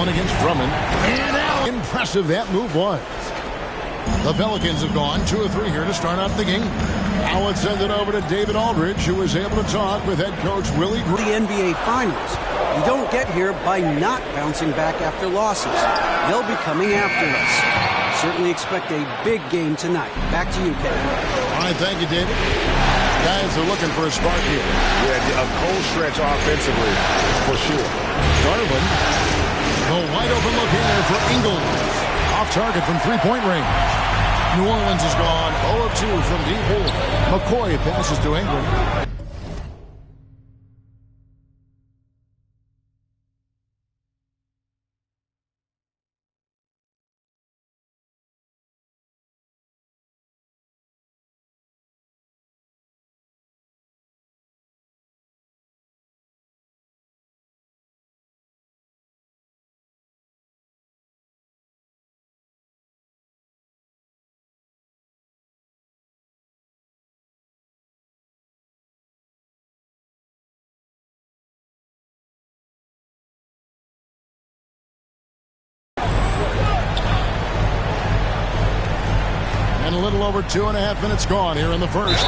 Allen against Drummond. And Allen. Impressive that move was. The Pelicans have gone 2 of 3 here to start out the game. Now let's send it over to David Aldridge, who was able to talk with head coach Willie Green. The NBA Finals. You don't get here by not bouncing back after losses. They'll be coming after us. Certainly expect a big game tonight. Back to you, Kevin. All right, thank you, David. Guys are looking for a spark here. Yeah, a cold stretch offensively, for sure. Garland. The wide open look here for Ingles. Off target from three-point range. New Orleans is gone 0 of 2 from deep here. McCoy passes to Ingram. And a little over 2.5 minutes gone here in the first.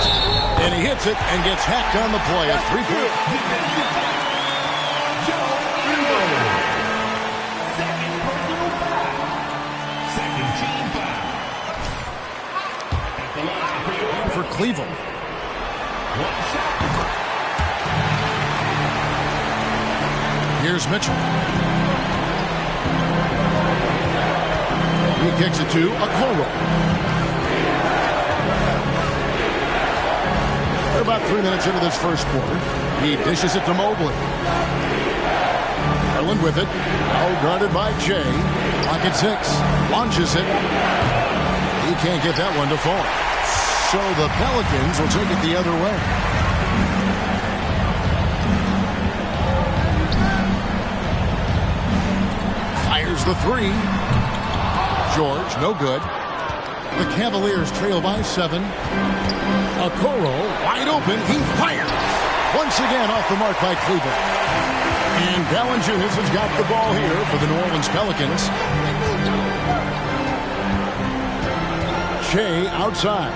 And he hits it and gets hacked on the play at 3-point. For Cleveland. Here's Mitchell. He kicks it to Okoro. We're about 3 minutes into this first quarter. He dishes it to Mobley. Garland with it. Now guarded by Jay. Pocket 6. Launches it. He can't get that one to fall. So the Pelicans will take it the other way. Fires the 3. George, no good. The Cavaliers trail by 7. Okoro, wide open. He fires. Once again off the mark by Cleveland. And Valanciunas has got the ball here for the New Orleans Pelicans. Shea outside.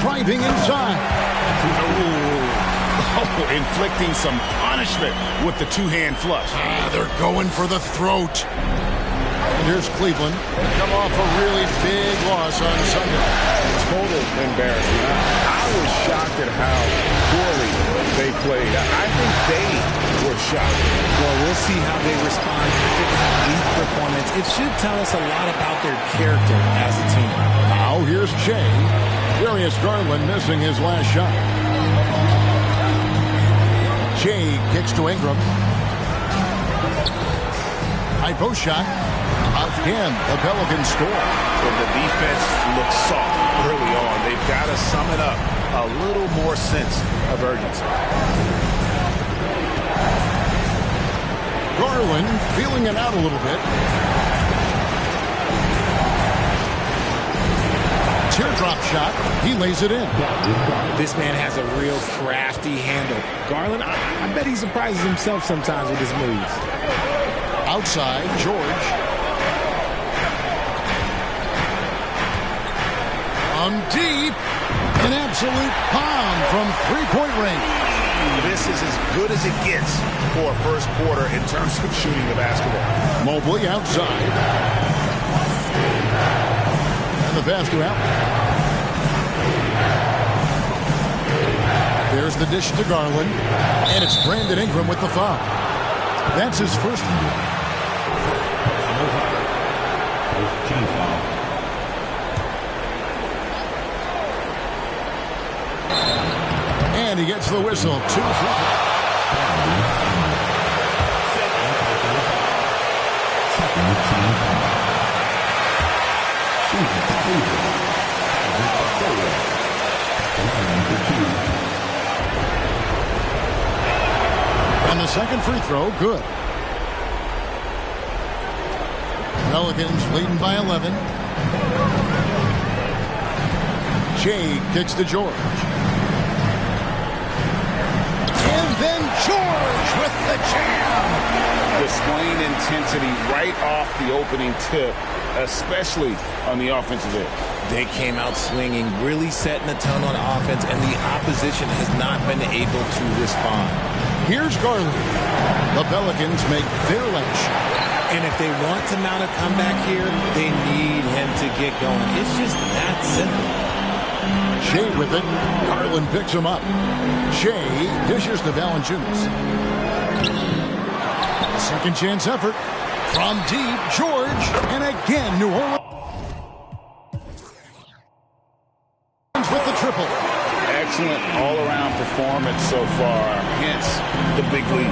Driving inside. Oh, inflicting some punishment with the two-hand flush. They're going for the throat. And here's Cleveland. Come off a really big loss on Sunday. Total embarrassment. I was shocked at how poorly they played. I think they were shocked. Well, we'll see how they respond to this weak performance. It should tell us a lot about their character as a team. Now here's Shea. Darius Garland missing his last shot. Shea kicks to Ingram. High post shot. Again, the Pelicans score. When the defense looks soft early on, they've got to sum it up. A little more sense of urgency. Garland feeling it out a little bit. Teardrop shot. He lays it in. This man has a real crafty handle. Garland, I bet he surprises himself sometimes with his moves. Outside, George. From deep, an absolute bomb from three-point range. This is as good as it gets for a first quarter in terms of shooting the basketball. Mobley outside. And the basket out. There's the dish to Garland. And it's Brandon Ingram with the foul. That's his first. Team foul. And he gets the whistle. 2 And the second free throw, good. Pelicans leading by 11. Shea kicks to George. And then George with the jam. displaying intensity right off the opening tip, especially on the offensive end. They came out swinging, really setting the tone on offense, and the opposition has not been able to respond. Here's Garland. The Pelicans make their last shot. And if they want to mount a comeback here, they need him to get going. It's just that simple. Shea with it. Garland picks him up. Shea dishes to Valanciunas. Second chance effort. From deep, George. And again, New Orleans with the triple. Excellent all-around performance so far, hence the big lead.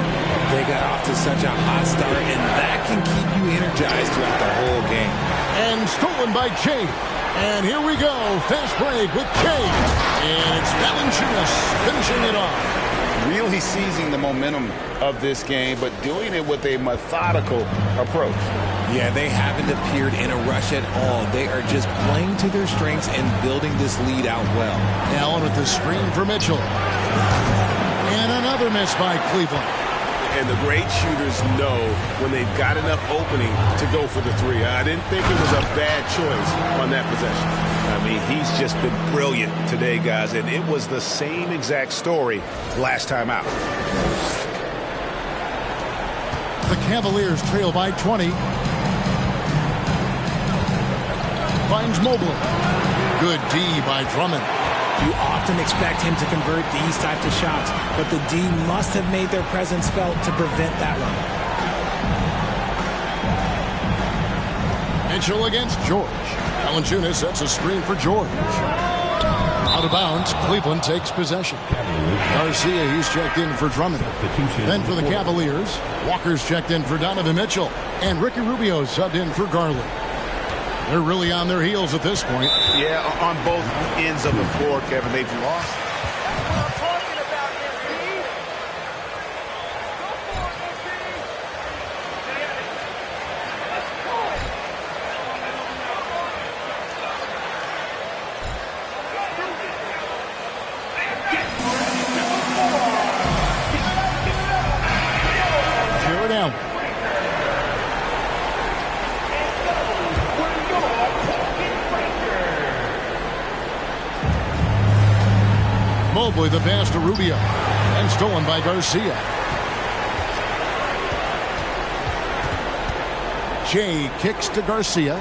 They got off to such a hot start, and that can keep you energized throughout the whole game. And stolen by Shea. And here we go. Fast break with Shea. And it's Valanciunas finishing it off. Really seizing the momentum of this game, but doing it with a methodical approach. Yeah, they haven't appeared in a rush at all. They are just playing to their strengths and building this lead out well. Allen with the screen for Mitchell. And another miss by Cleveland. And the great shooters know when they've got enough opening to go for the three. I didn't think it was a bad choice on that possession. I mean, he's just been brilliant today, guys, and it was the same exact story last time out. The Cavaliers trail by 20. Finds Mobley. Good D by Drummond. You often expect him to convert these types of shots, but the D must have made their presence felt to prevent that one. Mitchell against George. Valanciunas sets a screen for George. Out of bounds, Cleveland takes possession. Garcia, he's checked in for Drummond. Then for the Cavaliers, Walker's checked in for Donovan Mitchell. And Ricky Rubio subbed in for Garland. They're really on their heels at this point. Yeah, on both ends of the floor, Kevin, they've lost. Mobley the pass to Rubio. And stolen by Garcia. Shea kicks to Garcia.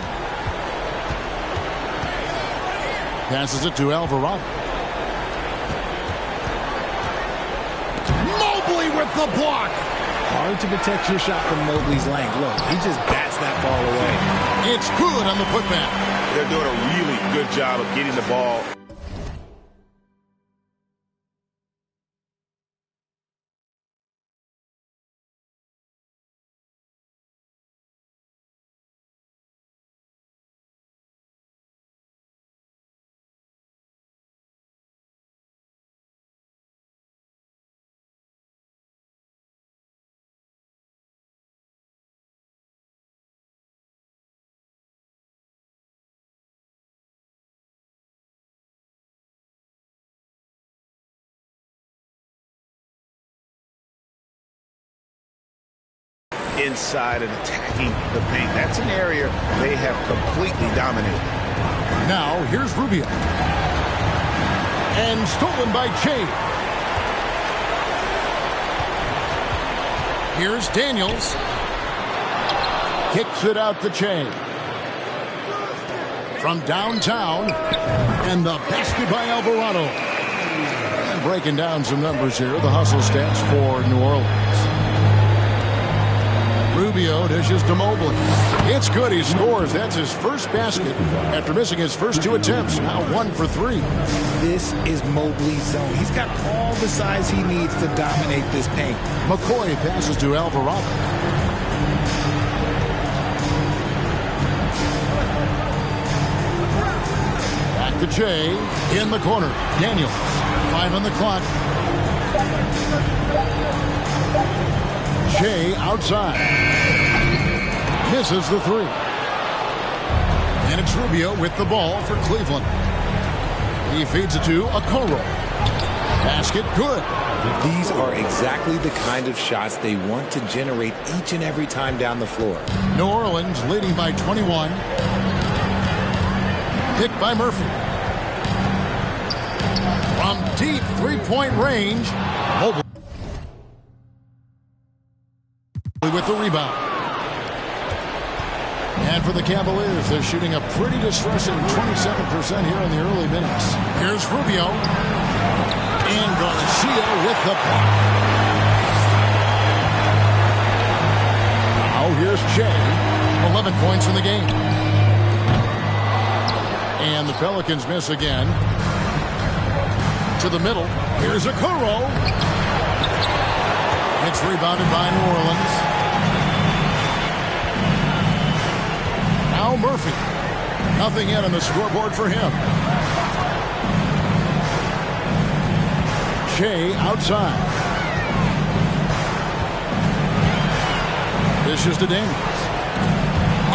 Passes it to Alvarado. Mobley with the block. Hard to protect your shot from Mobley's length. Look, he just bats that ball away. It's good on the putback. They're doing a really good job of getting the ball. Inside and attacking the paint. That's an area they have completely dominated. Now, here's Rubio. And stolen by Shea. Here's Daniels. Kicks it out to Shea. From downtown. And the basket by Alvarado. And breaking down some numbers here. The hustle stats for New Orleans. Rubio dishes to Mobley. It's good. He scores. That's his first basket after missing his first two attempts. Now 1 for 3. This is Mobley's zone. He's got all the size he needs to dominate this paint. McCoy passes to Alvarado. Back to Shea in the corner. Daniels. 5 on the clock. Shea outside. Misses the 3. And it's Rubio with the ball for Cleveland. He feeds it to Okoro. Basket good. These are exactly the kind of shots they want to generate each and every time down the floor. New Orleans leading by 21. Picked by Murphy. From deep three-point range. Mobley with the rebound. And for the Cavaliers, they're shooting a pretty distressing 27% here in the early minutes. Here's Rubio. And Garcia with the block. Now here's Shea. 11 points in the game. And the Pelicans miss again. To the middle. Here's Okoro. It's rebounded by New Orleans. Now Murphy. Nothing yet on the scoreboard for him. Shea outside. This is to Daniels.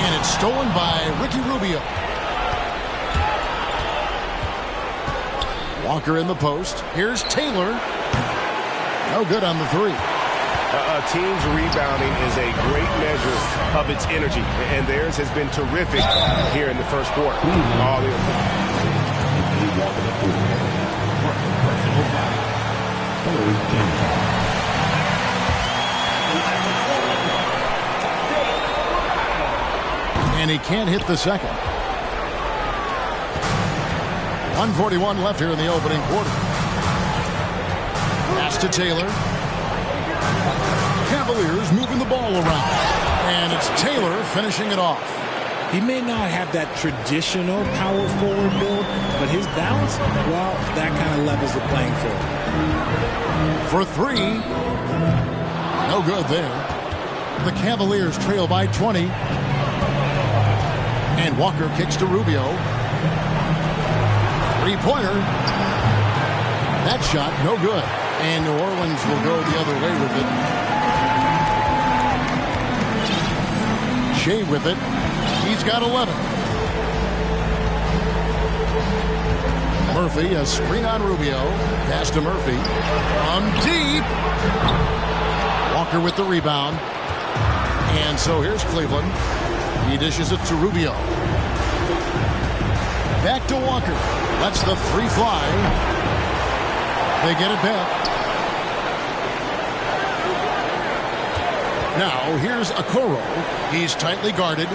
And it's stolen by Ricky Rubio. Walker in the post. Here's Taylor. No good on the three. A team's rebounding is a great measure of its energy, and theirs has been terrific here in the first quarter. And he can't hit the second. 1:41 left here in the opening quarter. Pass to Taylor. Cavaliers moving the ball around. And it's Taylor finishing it off. He may not have that traditional power forward build, but his bounce, well, that kind of levels the playing field. For three. No good there. The Cavaliers trail by 20. And Walker kicks to Rubio. Three-pointer. That shot, no good. And New Orleans will go the other way with it. Shea with it. He's got 11. Murphy, a screen on Rubio. Pass to Murphy. From deep. Walker with the rebound. And so here's Cleveland. He dishes it to Rubio. Back to Walker. That's the three fly. They get it back. Now here's Okoro. He's tightly guarded.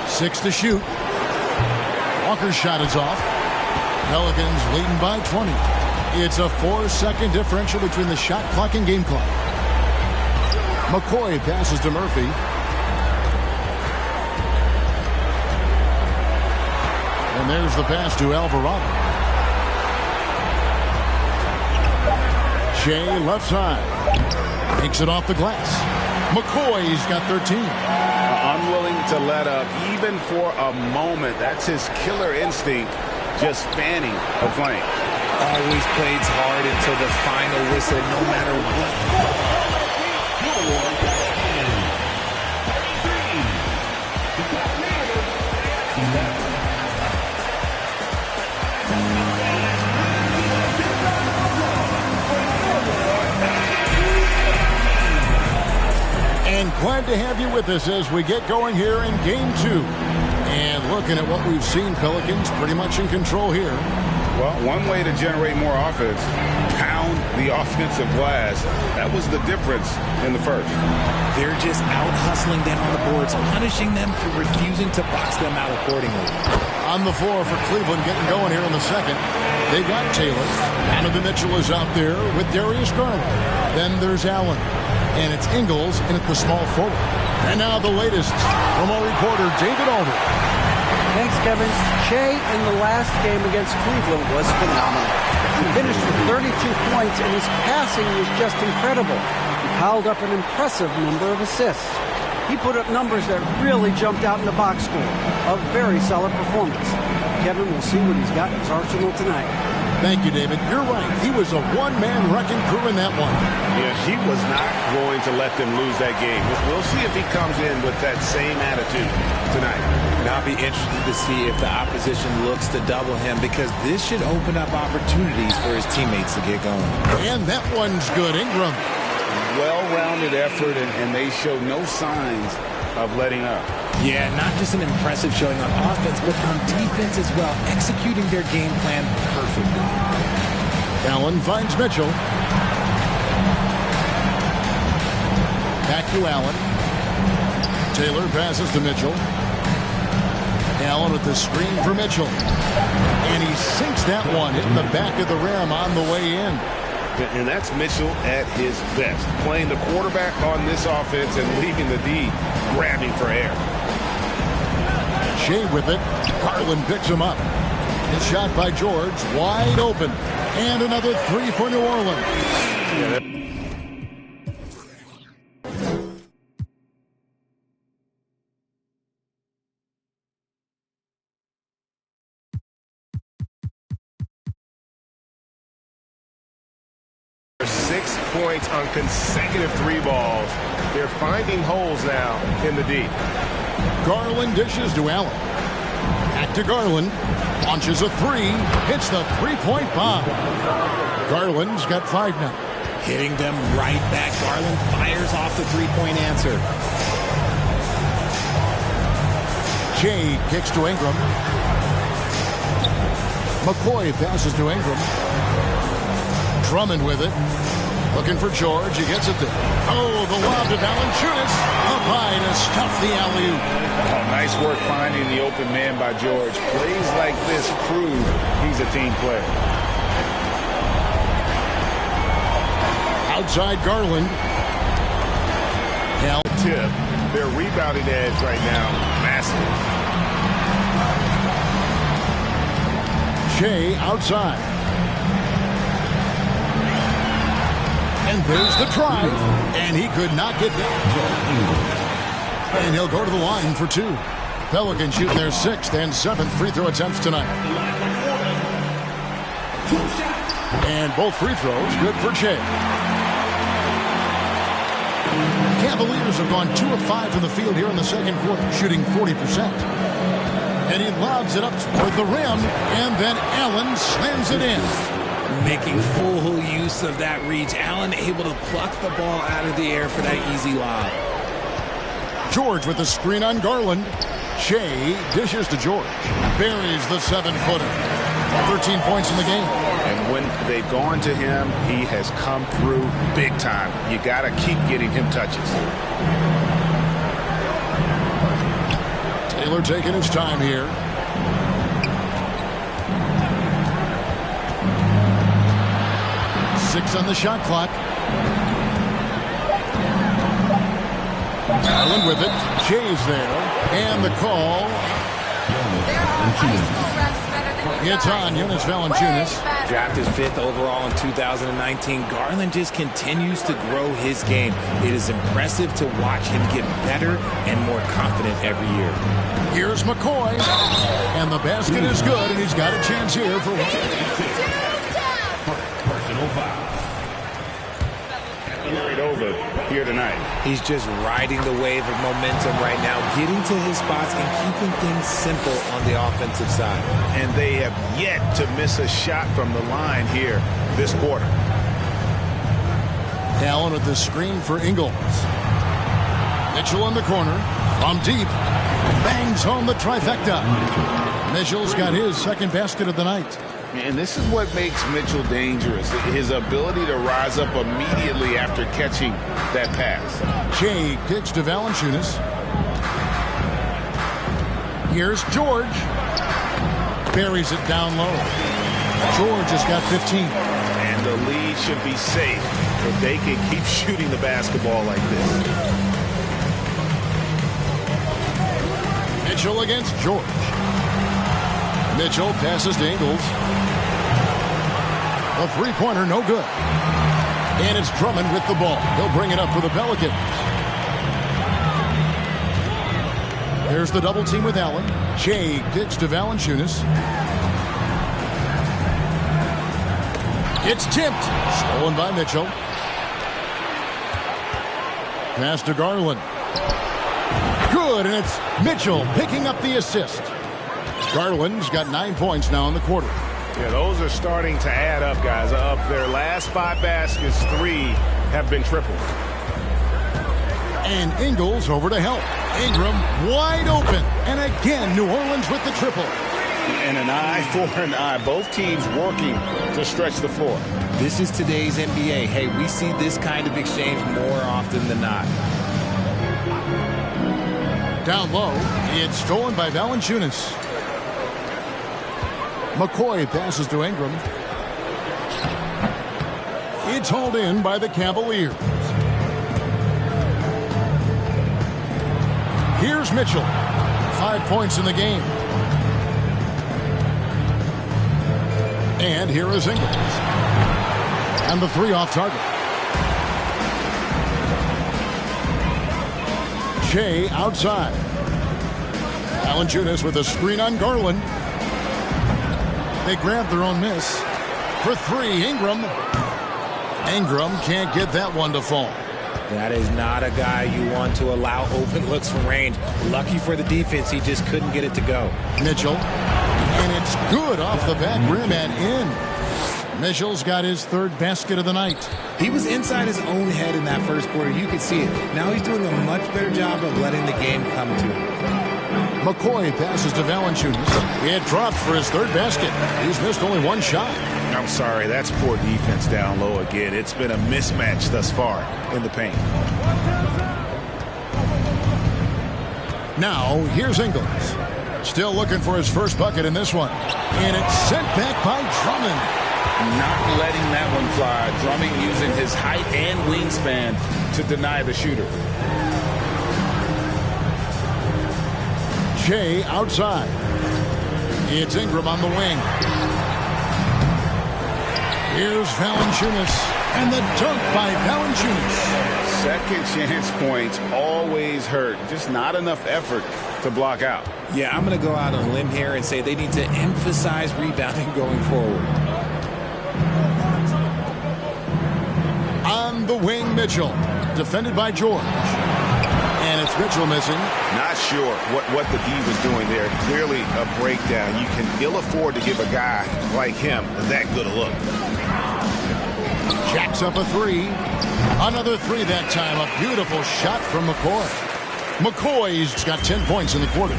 6 to shoot. Walker's shot is off. Pelicans leading by 20. It's a 4-second differential between the shot clock and game clock. McCoy passes to Murphy. And there's the pass to Alvarado. Shea left side. Takes it off the glass. McCoy's got 13. Unwilling to let up even for a moment. That's his killer instinct, just fanning a flame. Always plays hard until the final whistle, no matter what. And glad to have you with us as we get going here in Game 2. And looking at what we've seen, Pelicans pretty much in control here. Well, one way to generate more offense, pound the offensive glass. That was the difference in the first. They're just out hustling them on the boards, punishing them for refusing to box them out accordingly. On the floor for Cleveland getting going here in the second. They got Taylor. Donovan Mitchell is out there with Darius Garland. Then there's Allen. And it's Ingles in at the small forward. And now the latest from our reporter, David Alder. Thanks, Kevin. Shea in the last game against Cleveland was phenomenal. He finished with 32 points, and his passing was just incredible. He piled up an impressive number of assists. He put up numbers that really jumped out in the box score. A very solid performance. Kevin will see what he's got in his arsenal tonight. Thank you, David. You're right. He was a one-man wrecking crew in that one. Yeah, he was not going to let them lose that game. We'll see if he comes in with that same attitude tonight. And I'll be interested to see if the opposition looks to double him, because this should open up opportunities for his teammates to get going. And that one's good. Ingram. Well-rounded effort, and they show no signs of letting up. Yeah, not just an impressive showing on offense, but on defense as well, executing their game plan perfectly. Allen finds Mitchell. Back to Allen. Taylor passes to Mitchell. Allen with the screen for Mitchell. And he sinks that one, hitting the back of the rim on the way in. And that's Mitchell at his best, playing the quarterback on this offense and leaving the D grabbing for air. Shea with it. Garland picks him up. His shot by George, wide open. And another three for New Orleans. Yeah, 6 points on consecutive 3 balls. They're finding holes now in the D. Garland dishes to Allen. Back to Garland. Launches a three. Hits the three-point bomb. Garland's got 5 now. Hitting them right back. Garland fires off the three-point answer. Shea kicks to Ingram. McCoy passes to Ingram. Drummond with it. Looking for George. He gets it there. Oh, the lob to Valanciunas. Up high to stuff the alley-oop. Oh, nice work finding the open man by George. Plays like this prove he's a team player. Outside Garland. Hell. Tip. Their rebounding edge right now, massive. Shea outside. And there's the drive. And he could not get down. And he'll go to the line for 2. Pelicans shooting their 6th and 7th free throw attempts tonight. And both free throws good for Shea. The Cavaliers have gone 2 of 5 from the field here in the second quarter, shooting 40%. And he lobs it up toward the rim, and then Allen slams it in. Making full use of that reach. Allen able to pluck the ball out of the air for that easy lob. George with the screen on Garland. Shea dishes to George. Buries the 7-footer. 13 points in the game. And when they've gone to him, he has come through big time. You got to keep getting him touches. Taylor taking his time here. Six on the shot clock. Garland with it. Shea's there. And the call. It's on Jonas Valanciunas. Drafted 5th overall in 2019. Garland just continues to grow his game. It is impressive to watch him get better and more confident every year. Here's McCoy. And the basket is good, and he's got a chance here for one. Personal foul. Carried over here tonight. He's just riding the wave of momentum right now, getting to his spots and keeping things simple on the offensive side. And they have yet to miss a shot from the line here this quarter. Allen with the screen for Ingles. Mitchell in the corner. From deep. Bangs home the trifecta. Mitchell's got his second basket of the night. And this is what makes Mitchell dangerous. His ability to rise up immediately after catching that pass. Shea kicks to Valanciunas. Here's George. Buries it down low. George has got 15. And the lead should be safe if they can keep shooting the basketball like this. Mitchell against George. Mitchell passes to Ingles. A three-pointer, no good. And it's Drummond with the ball. He'll bring it up for the Pelicans. There's the double team with Allen. Shea kicks to Valanciunas. It's tipped. Stolen by Mitchell. Pass to Garland. Good, and it's Mitchell picking up the assist. Garland's got 9 points now in the quarter. Yeah, those are starting to add up, guys. Of their last 5 baskets, 3 have been triples. And Ingles over to help. Ingram wide open. And again, New Orleans with the triple. And an eye for an eye. Both teams working to stretch the floor. This is today's NBA. Hey, we see this kind of exchange more often than not. Down low, it's stolen by Valanciunas. McCoy passes to Ingram. It's hauled in by the Cavaliers. Here's Mitchell. 5 points in the game. And here is Ingles. And the 3 off target. Shea outside. Valanciunas with a screen on Garland. They grab their own miss. For 3, Ingram. Ingram can't get that one to fall. That is not a guy you want to allow open looks from range. Lucky for the defense, he just couldn't get it to go. Mitchell. And it's good off the back rim and in. Mitchell's got his 3rd basket of the night. He was inside his own head in that first quarter. You could see it. Now he's doing a much better job of letting the game come to him. McCoy passes to Valanciunas. He had dropped for his 3rd basket. He's missed only 1 shot. I'm sorry, that's poor defense down low again. It's been a mismatch thus far in the paint. Now, here's Ingles. Still looking for his first bucket in this one. And it's sent back by Drummond. Not letting that one fly. Drummond using his height and wingspan to deny the shooter. Shea outside. It's Ingram on the wing. Here's Valanciunas. And the dunk by Valanciunas. Second chance points always hurt. Just not enough effort to block out. Yeah, I'm going to go out on a limb here and say they need to emphasize rebounding going forward. On the wing, Mitchell. Defended by George. And it's Mitchell missing. Not sure what the D was doing there. Clearly a breakdown. You can ill afford to give a guy like him that good a look. Jacks up a 3. Another 3 that time. A beautiful shot from McCoy. McCoy's got 10 points in the quarter.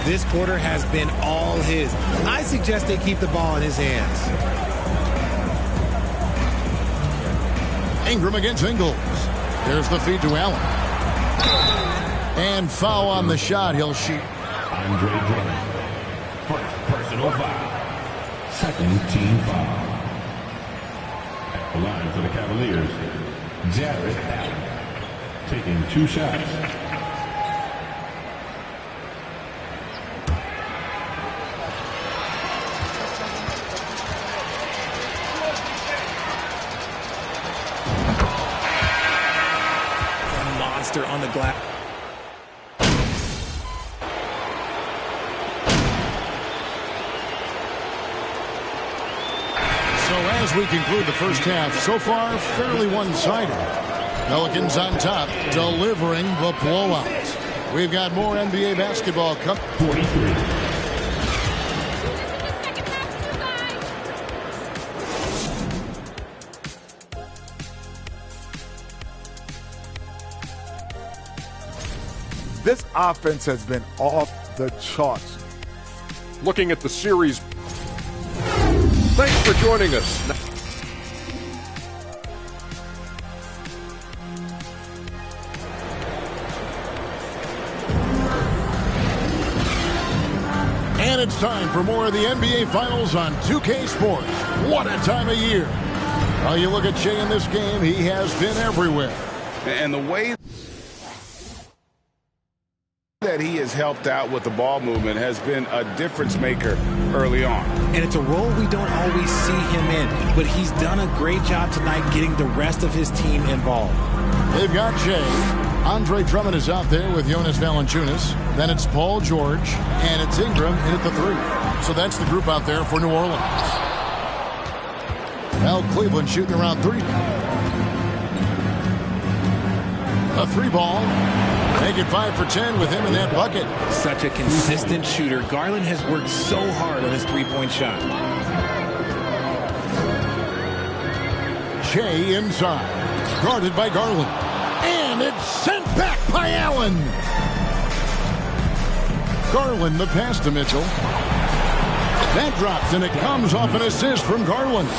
This quarter has been all his. I suggest they keep the ball in his hands. Ingram against Ingles. There's the feed to Allen. And foul on the shot. He'll shoot. Andre Drummond. First personal foul. Second team foul. At the line for the Cavaliers, Jarrett Allen. Taking 2 shots. On the glass. So as we conclude the first half, so far fairly one-sided. Pelicans on top, delivering the blowout. We've got more NBA basketball coming. 43. This offense has been off the charts. Looking at the series. Thanks for joining us. And it's time for more of the NBA Finals on 2K Sports. What a time of year. Well, you look at Shea in this game, he has been everywhere. And the way that he has helped out with the ball movement has been a difference maker early on. And it's a role we don't always see him in, but he's done a great job tonight getting the rest of his team involved. They've got Shea. Andre Drummond is out there with Jonas Valanciunas. Then it's Paul George, and it's Ingram in at the 3. So that's the group out there for New Orleans. Well, Cleveland shooting around 3. A 3 ball. Make it 5 for 10 with him in that bucket. Such a consistent shooter. Garland has worked so hard on his three-point shot. Shea inside. Guarded by Garland. And it's sent back by Allen. Garland the pass to Mitchell. That drops, and it comes off an assist from Garland.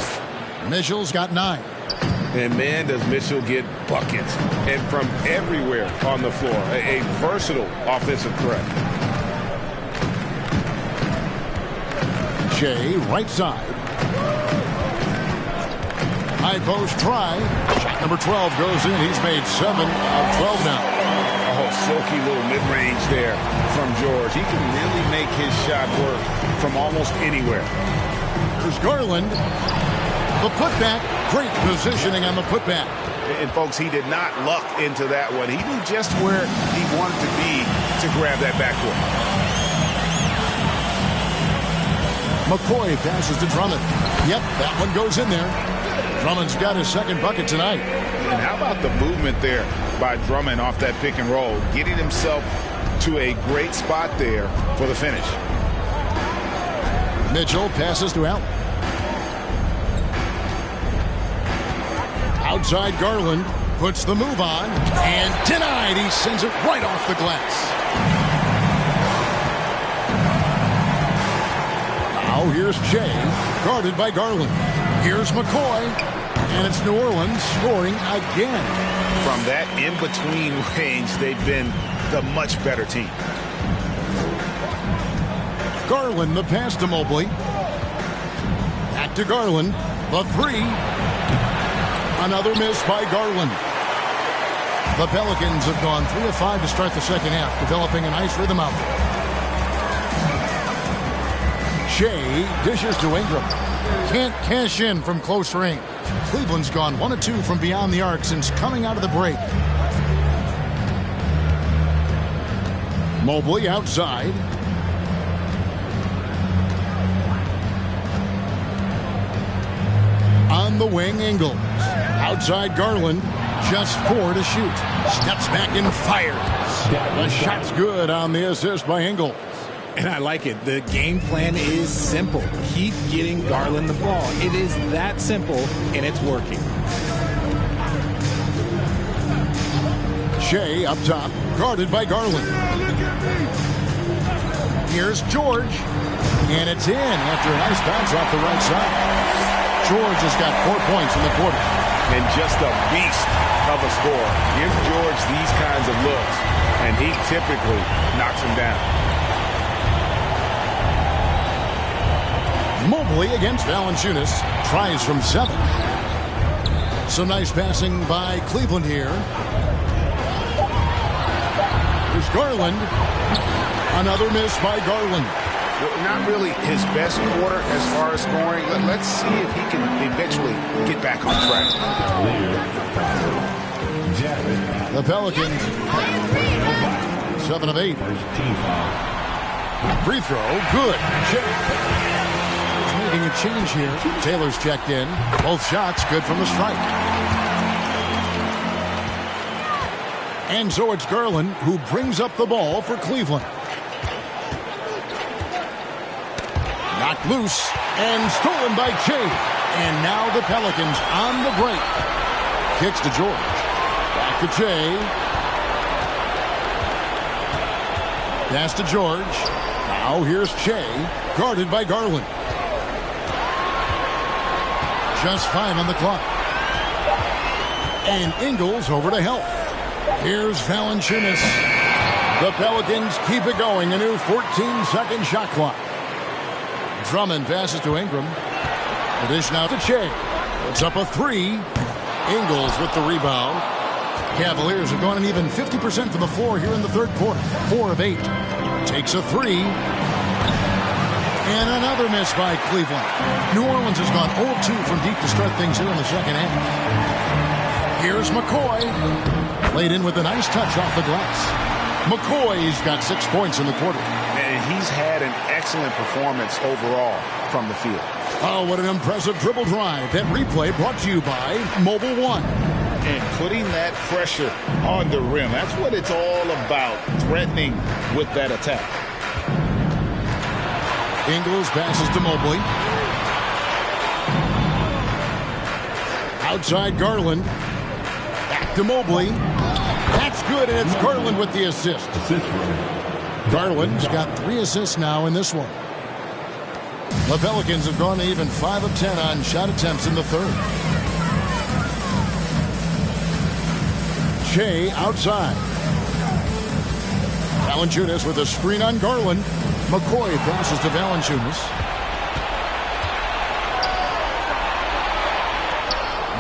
Mitchell's got 9. And man, does Mitchell get buckets. And from everywhere on the floor. A versatile offensive threat. Shea, right side. High post try. Shot number 12 goes in. He's made 7 of 12 now. Oh, silky little mid-range there from George. He can really make his shot work from almost anywhere. There's Garland. The putback. Great positioning on the putback. And, folks, he did not luck into that one. He knew just where he wanted to be to grab that backcourt. McCoy passes to Drummond. Yep, that one goes in there. Drummond's got his second bucket tonight. And how about the movement there by Drummond off that pick and roll, getting himself to a great spot there for the finish. Mitchell passes to Allen. Outside Garland puts the move on and denied. He sends it right off the glass. Now here's Shea, guarded by Garland. Here's McCoy, and it's New Orleans scoring again. From that in-between range, they've been the much better team. Garland the pass to Mobley. Back to Garland. The 3. Another miss by Garland. The Pelicans have gone 3 of 5 to start the second half, developing a nice rhythm out there. Shea dishes to Ingram. Can't cash in from close range. Cleveland's gone 1 of 2 from beyond the arc since coming out of the break. Mobley outside. On the wing, Ingles. Outside Garland, just 4 to shoot. Steps back and fires. The shot's good on the assist by Ingles. And I like it. The game plan is simple. Keep getting Garland the ball. It is that simple, and it's working. Shea up top, guarded by Garland. Here's George, and it's in after a nice bounce off the right side. George has got 4 points in the quarter. And just a beast of a scorer. Give George these kinds of looks, and he typically knocks him down. Mobley against Valanciunas. Tries from 7. Some nice passing by Cleveland here. There's Garland. Another miss by Garland. Not really his best quarter as far as scoring. Let's see if he can eventually get back on track. The Pelicans, 7 of 8. Free throw, good. He's making a change here. Taylor's checked in. Both shots good from the strike. And so it's Garland who brings up the ball for Cleveland. Knocked loose and stolen by Shea. And now the Pelicans on the break. Kicks to George. Back to Shea. Pass to George. Now here's Shea, guarded by Garland. Just 5 on the clock. And Ingles over to help. Here's Valanciunas. The Pelicans keep it going. A new 14-second shot clock. Drummond passes to Ingram. The dish now to Shea. Puts up a 3. Ingles with the rebound. Cavaliers have gone an even 50% from the floor here in the third quarter. 4 of 8. Takes a 3. And another miss by Cleveland. New Orleans has gone 0 of 2 from deep to start things here in the second half. Here's McCoy. Laid in with a nice touch off the glass. McCoy's got 6 points in the quarter. And he's had an excellent performance overall from the field. Oh, what an impressive dribble drive. That replay brought to you by Mobile One. And putting that pressure on the rim. That's what it's all about, threatening with that attack. Ingles passes to Mobley. Outside Garland. Back to Mobley. That's good, and it's Garland with the assist. Garland's got 3 assists now in this one. The Pelicans have gone to even 5 of 10 on shot attempts in the third. Shea outside. Valanciunas with a screen on Garland. McCoy passes to Valanciunas.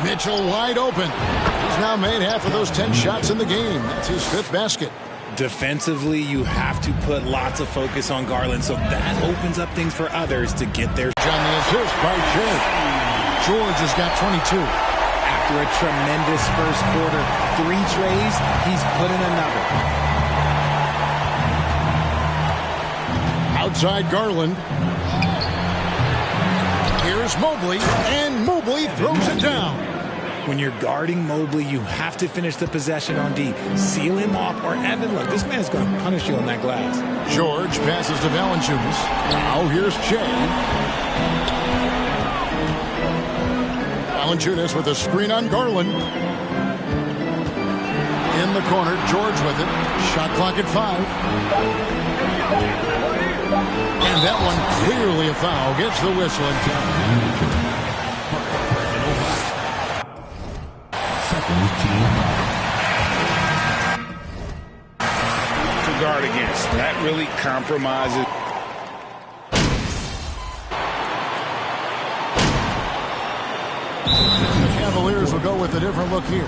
Mitchell wide open. He's now made half of those 10 shots in the game. That's his 5th basket. Defensively, you have to put lots of focus on Garland, so that opens up things for others to get their on the assist by Shea. George has got 22. After a tremendous first quarter, 3 trays, he's put in another. Outside Garland. Here's Mobley, and Mobley throws it down. When you're guarding Mobley, you have to finish the possession on D. Seal him off, or Evan, look, this man's going to punish you on that glass. George passes to Valanciunas. Now here's Shea. Valanciunas with a screen on Garland. In the corner, George with it. Shot clock at 5. And that one clearly a foul. Gets the whistle and count. To guard against. That really compromises. The Cavaliers will go with a different look here.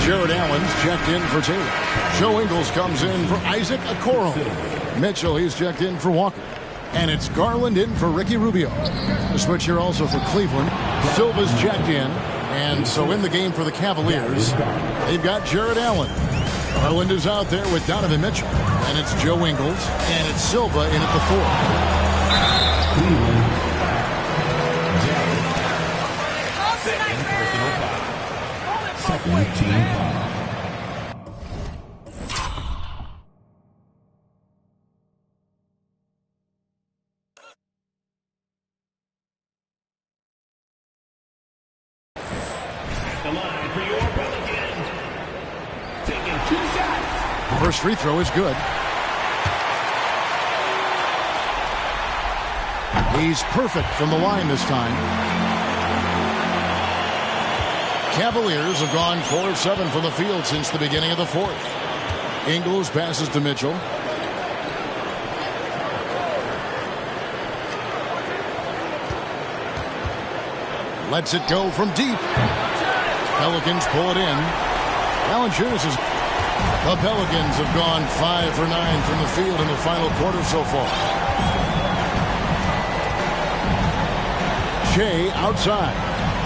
Jared Allen's checked in for Taylor. Joe Ingles comes in for Isaac Okoro. Mitchell, he's checked in for Walker. And it's Garland in for Ricky Rubio. A switch here also for Cleveland. Silva's checked in. And so in the game for the Cavaliers, they've got Jared Allen. Garland is out there with Donovan Mitchell. And it's Joe Ingles. And it's Silva in at the 4. Second team foul. First free throw is good. He's perfect from the line this time. Cavaliers have gone 4 of 7 from the field since the beginning of the 4th. Ingles passes to Mitchell. Lets it go from deep. Pelicans pull it in. Valanciunas is... The Pelicans have gone 5 for 9 from the field in the final quarter so far. Shea outside.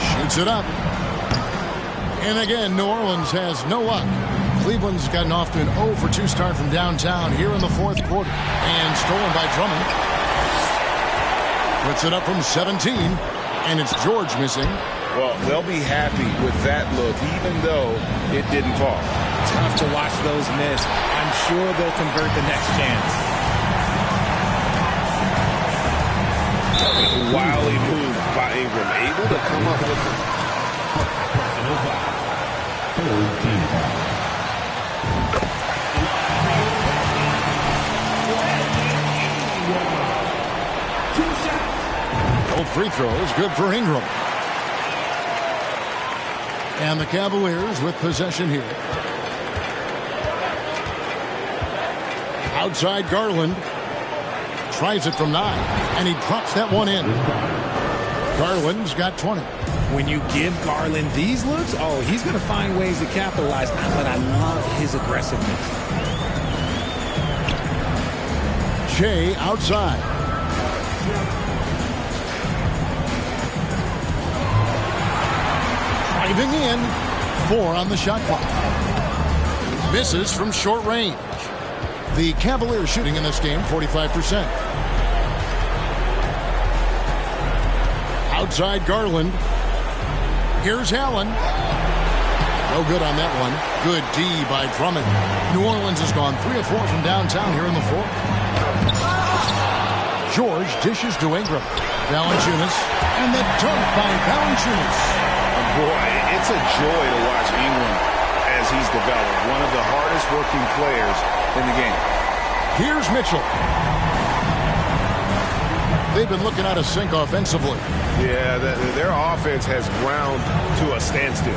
Shoots it up. And again, New Orleans has no luck. Cleveland's gotten off to an 0 for 2 start from downtown here in the 4th quarter. And stolen by Drummond. Puts it up from 17. And it's George missing. Well, they'll be happy with that look, even though it didn't fall. Tough to watch those miss. I'm sure they'll convert the next chance. Wildly moved by Ingram, able to come up with it. Both free throws good for Ingram. And the Cavaliers with possession here. Outside Garland. Tries it from 9. And he drops that one in. Garland's got 20. When you give Garland these looks, oh, he's going to find ways to capitalize. But I love his aggressiveness. Shea outside. Driving in. 4 on the shot clock. Misses from short range. The Cavaliers shooting in this game 45%. Outside Garland. Here's Allen. No good on that one. Good D by Drummond. New Orleans has gone 3 of 4 from downtown here in the fourth. George dishes to Ingram. Valanciunas. And the dunk by Valanciunas. Boy, it's a joy to watch Ingram as he's developed. One of the hardest working players in the game. Here's Mitchell. They've been looking out of sync offensively. Yeah, their offense has ground to a standstill.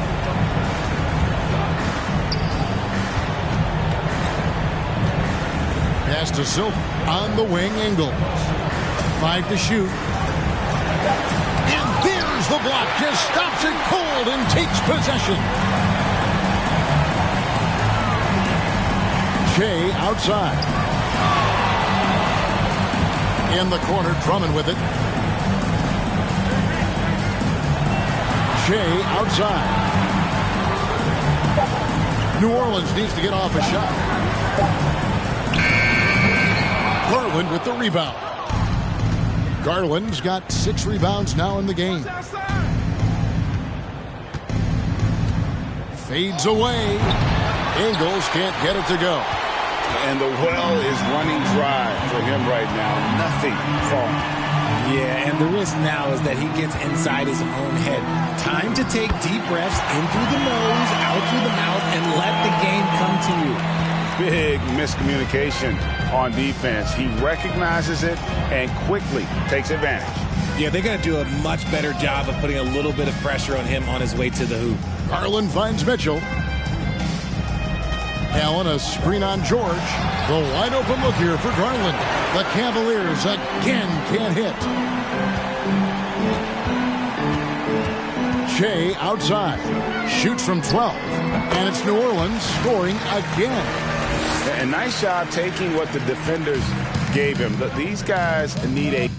Pass to Silva. On the wing, Ingles. 5 to shoot. And there's the block. Just stops it cold and takes possession. Shea outside. In the corner, Drummond with it. Shea outside. New Orleans needs to get off a shot. Garland with the rebound. Garland's got 6 rebounds now in the game. Fades away. Ingles can't get it to go. And the well is running dry for him right now. Nothing falling. Yeah, and the risk now is that he gets inside his own head. Time to take deep breaths in through the nose, out through the mouth, and let the game come to you. Big miscommunication on defense. He recognizes it and quickly takes advantage. Yeah, they're going to do a much better job of putting a little bit of pressure on him on his way to the hoop. Garland finds Mitchell. Allen, a screen on George. The wide open look here for Garland. The Cavaliers again can't hit. Shea outside. Shoots from 12. And it's New Orleans scoring again. A nice job taking what the defenders gave him. But these guys need a...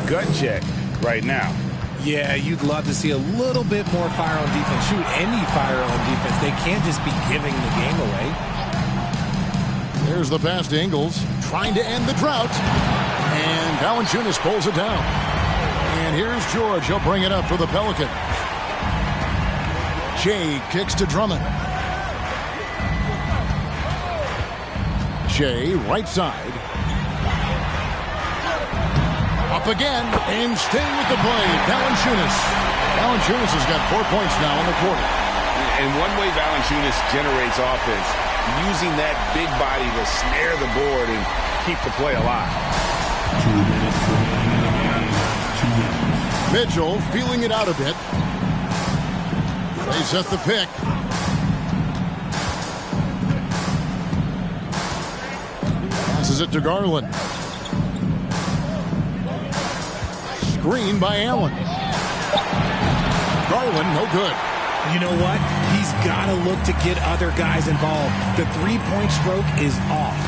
gut check right now. Yeah, you'd love to see a little bit more fire on defense. Shoot, any fire on defense. They can't just be giving the game away. There's the pass to Ingles, trying to end the drought. And Valanciunas pulls it down. And here's George. He'll bring it up for the Pelicans. Shea kicks to Drummond. Shea, right side. Up again, and staying with the play, Valanciunas. Valanciunas has got 4 points now in the quarter. And one way Valanciunas generates offense, using that big body to snare the board and keep the play alive. 2 minutes. Mitchell feeling it out a bit. They set the pick. Passes it to Garland. Screen by Allen. Garland, no good. You know what? He's got to look to get other guys involved. The three-point stroke is off.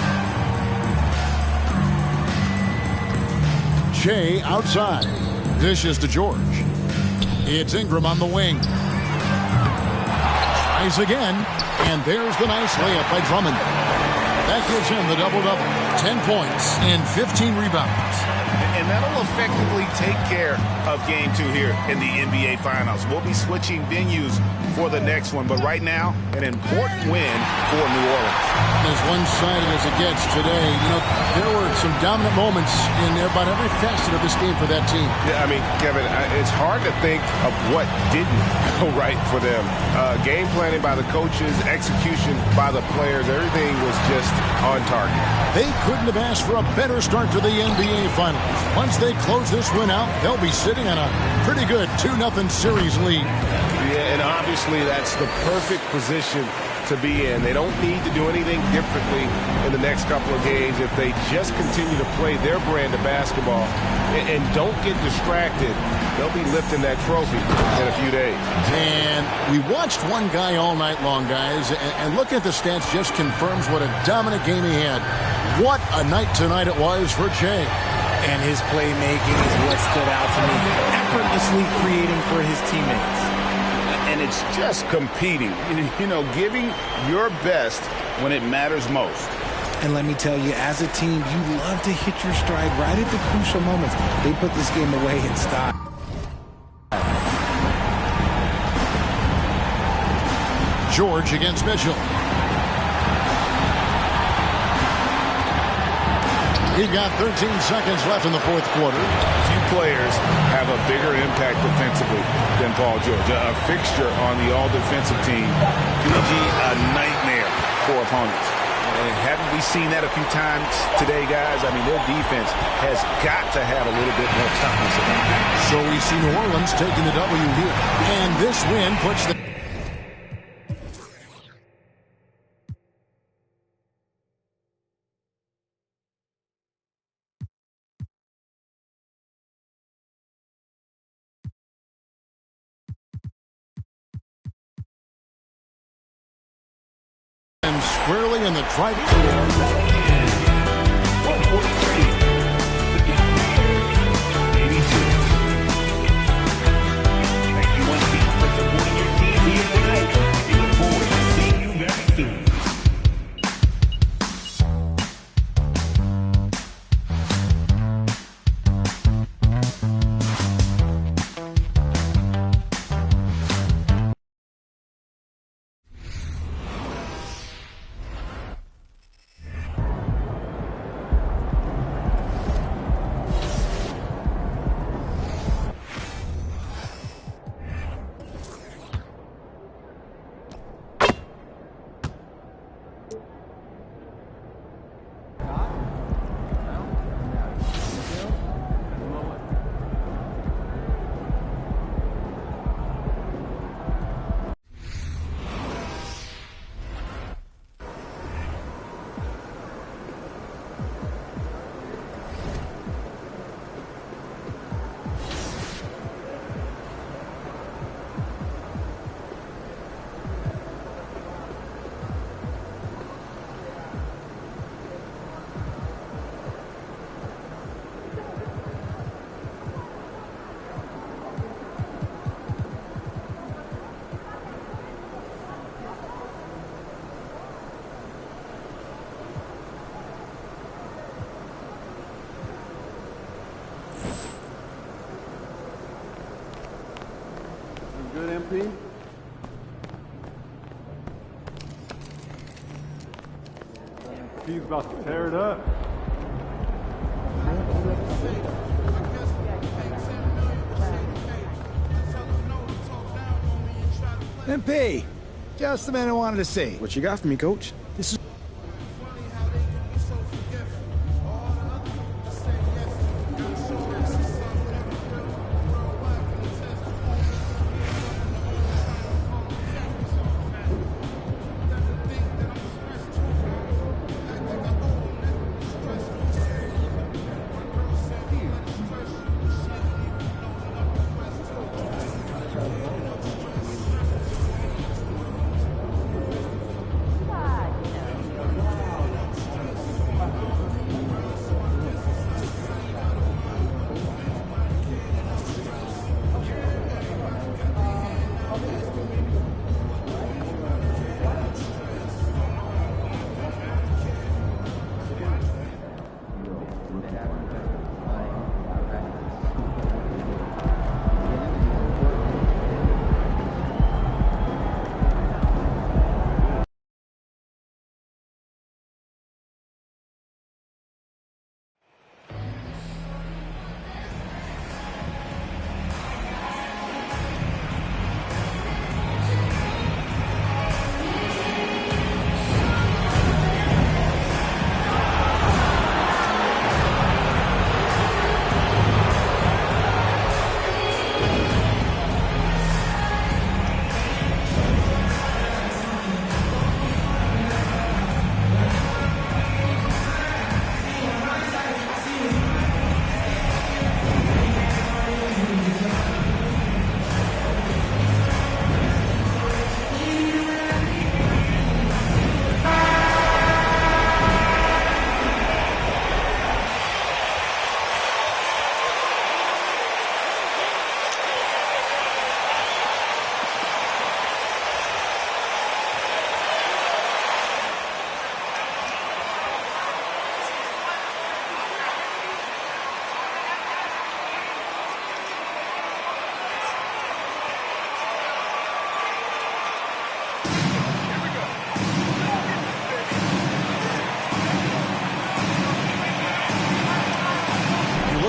Shea outside. Dishes to George. It's Ingram on the wing. Tries again. And there's the nice layup by Drummond. That gives him the double-double. 10 points and 15 rebounds. And that'll effectively take care of Game 2 here in the NBA Finals. We'll be switching venues for the next one, but right now, an important win for New Orleans. As one-sided as it gets today, you know, there were some dominant moments in about every facet of this game for that team. Yeah, I mean, Kevin, it's hard to think of what didn't go right for them. Game planning by the coaches, execution by the players, everything was just on target. They couldn't have asked for a better start to the NBA Finals. Once they close this win out, they'll be sitting on a pretty good 2-0 series lead. Yeah, and obviously that's the perfect position to be in. They don't need to do anything differently in the next couple of games if they just continue to play their brand of basketball and don't get distracted. They'll be lifting that trophy in a few days. And we watched one guy all night long, guys, and looking at the stats just confirms what a dominant game he had. What a night tonight it was for Jay. And his playmaking is what stood out to me. Effortlessly creating for his teammates. And it's just competing, you know, giving your best when it matters most. And let me tell you, as a team, you love to hit your stride right at the crucial moments. They put this game away in style. George against Mitchell. We've got 13 seconds left in the fourth quarter. Few players have a bigger impact defensively than Paul George. A fixture on the all-defensive team. PG, a nightmare for opponents. And haven't we seen that a few times today, guys? I mean, their defense has got to have a little bit more toughness about it. So we see New Orleans taking the W here. And this win puts them... squarely in the tribal. Good, MP? He's about to tear it up. MP, just the man I wanted to see. What you got for me, Coach? This is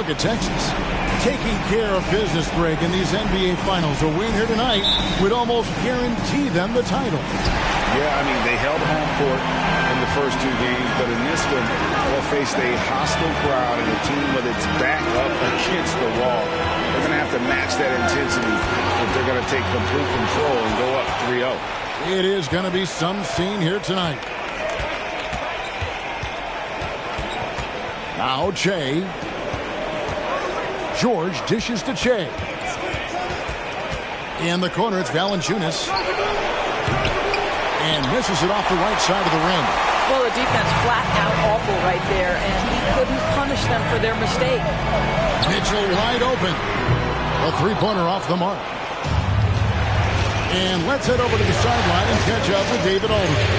look at Texas. Taking care of business, Greg, in these NBA Finals. A win here tonight would almost guarantee them the title. Yeah, I mean, they held home court in the first two games, but in this one, they'll face a hostile crowd and a team with its back up against the wall. They're going to have to match that intensity if they're going to take complete control and go up 3-0. It is going to be some scene here tonight. Now Che. George dishes to Che. In the corner, it's Valanciunas. And misses it off the right side of the rim. Well, the defense flat out awful right there, and he couldn't punish them for their mistake. Mitchell wide open. A three-pointer off the mark. And let's head over to the sideline and catch up with David Aldridge.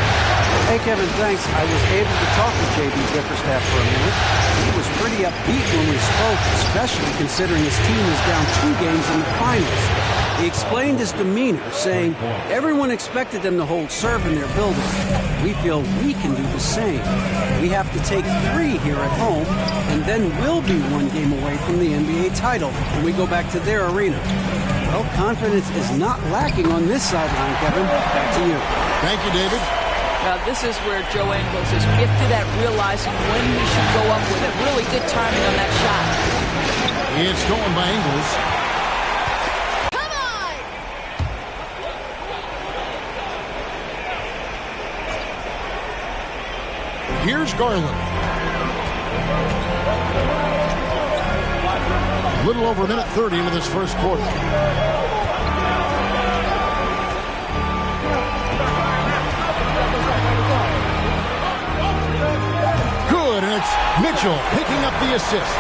Hey, Kevin, thanks. I was able to talk with J.B. Bickerstaff for a minute. He was pretty upbeat when we spoke, especially considering his team was down 2 games in the finals. He explained his demeanor, saying everyone expected them to hold serve in their building. We feel we can do the same. We have to take 3 here at home, and then we'll be 1 game away from the NBA title when we go back to their arena. Well, confidence is not lacking on this sideline, Kevin. Back to you. Thank you, David. Now, this is where Joe Ingles is gifted at realizing when he should go up with it. Really good timing on that shot. It's stolen by Ingles. Come on! Here's Garland. A little over a minute 30 into this first quarter. Good, and it's Mitchell picking up the assist.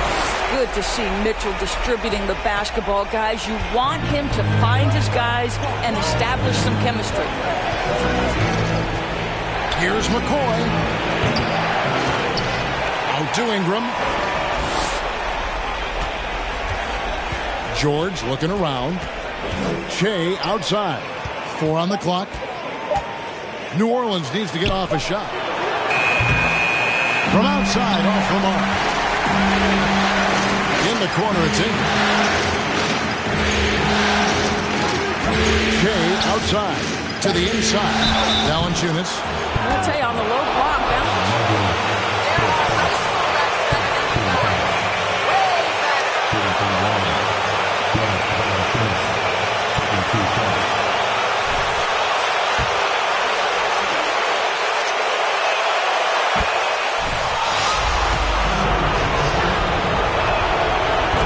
Good to see Mitchell distributing the basketball, guys. You want him to find his guys and establish some chemistry. Here's McCoy. Out to Ingram. George looking around. Che outside. 4 on the clock. New Orleans needs to get off a shot. From outside, off the mark. In the corner, it's Ingram. Che outside. To the inside. Valanciunas. I'll tell you, on the low block,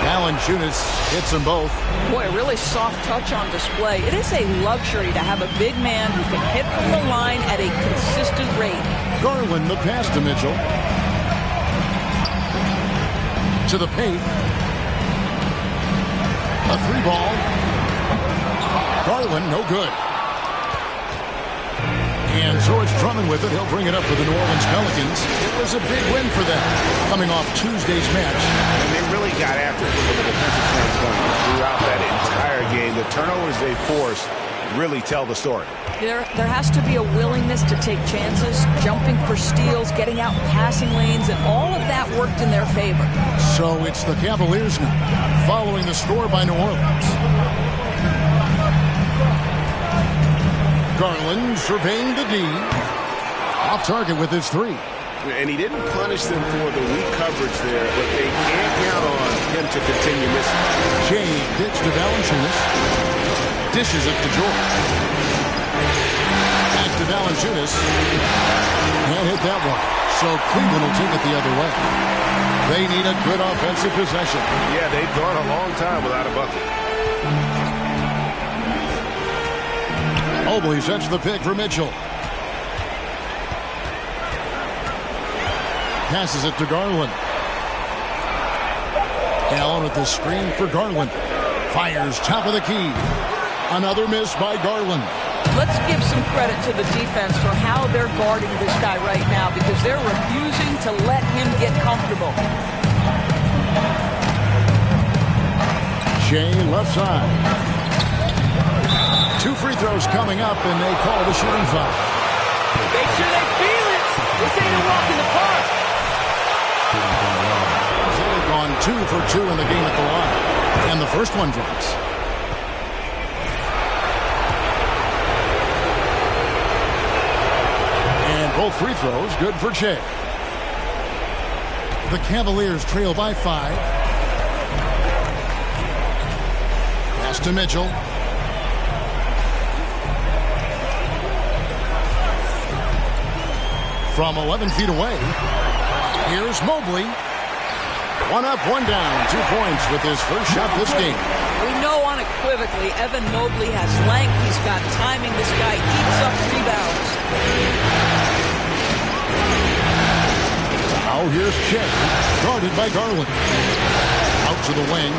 Valanciunas hits them both. Boy, a really soft touch on display. It is a luxury to have a big man who can hit from the line at a consistent rate. Garland, the pass to Mitchell. To the paint. A 3-ball. Garland, no good. And so it's Drummond with it. He'll bring it up for the New Orleans Pelicans. It was a big win for them, coming off Tuesday's match. And they really got after it from a defensive standpoint throughout that entire game. The turnovers they forced really tell the story. There has to be a willingness to take chances, jumping for steals, getting out in passing lanes, and all of that worked in their favor. So it's the Cavaliers now, following the score by New Orleans. Garland surveying the D. Off target with his 3. And he didn't punish them for the weak coverage there, but they can't count on him to continue missing. Jay gets to Valanciunas. Dishes it to George. Back to Valanciunas. Can't hit that one. So Cleveland will take it the other way. They need a good offensive possession. Yeah, they've gone a long time without a bucket. Mobley sets the pick for Mitchell. Passes it to Garland. Allen with the screen for Garland. Fires top of the key. Another miss by Garland. Let's give some credit to the defense for how they're guarding this guy right now, because they're refusing to let him get comfortable. Shea left side. 2 free throws coming up, and they call the shooting foul. Make sure they feel it. This ain't a walk in the park. They've gone 2 for 2 in the game at the line. And the first one drops. And both free throws good for Che. The Cavaliers trail by 5. Pass to Mitchell. From 11 feet away, here's Mobley. 1 up, 1 down, 2 points with his first shot this game. We know unequivocally Evan Mobley has length. He's got timing. This guy eats up rebounds. Now here's Chet, guarded by Garland. Out to the wing.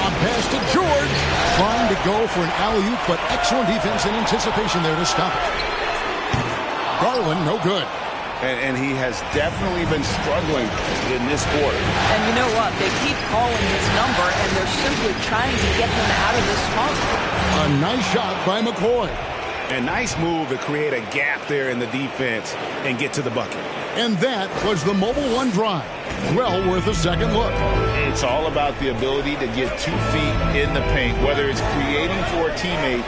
On pass to George. Trying to go for an alley-oop, but excellent defense and anticipation there to stop it. Garland, no good. And he has definitely been struggling in this quarter. And you know what? They keep calling his number, and they're simply trying to get him out of this funk. A nice shot by McCoy. A nice move to create a gap there in the defense and get to the bucket. And that was the Mobile One drive. Well worth a second look. It's all about the ability to get 2 feet in the paint, whether it's creating for a teammate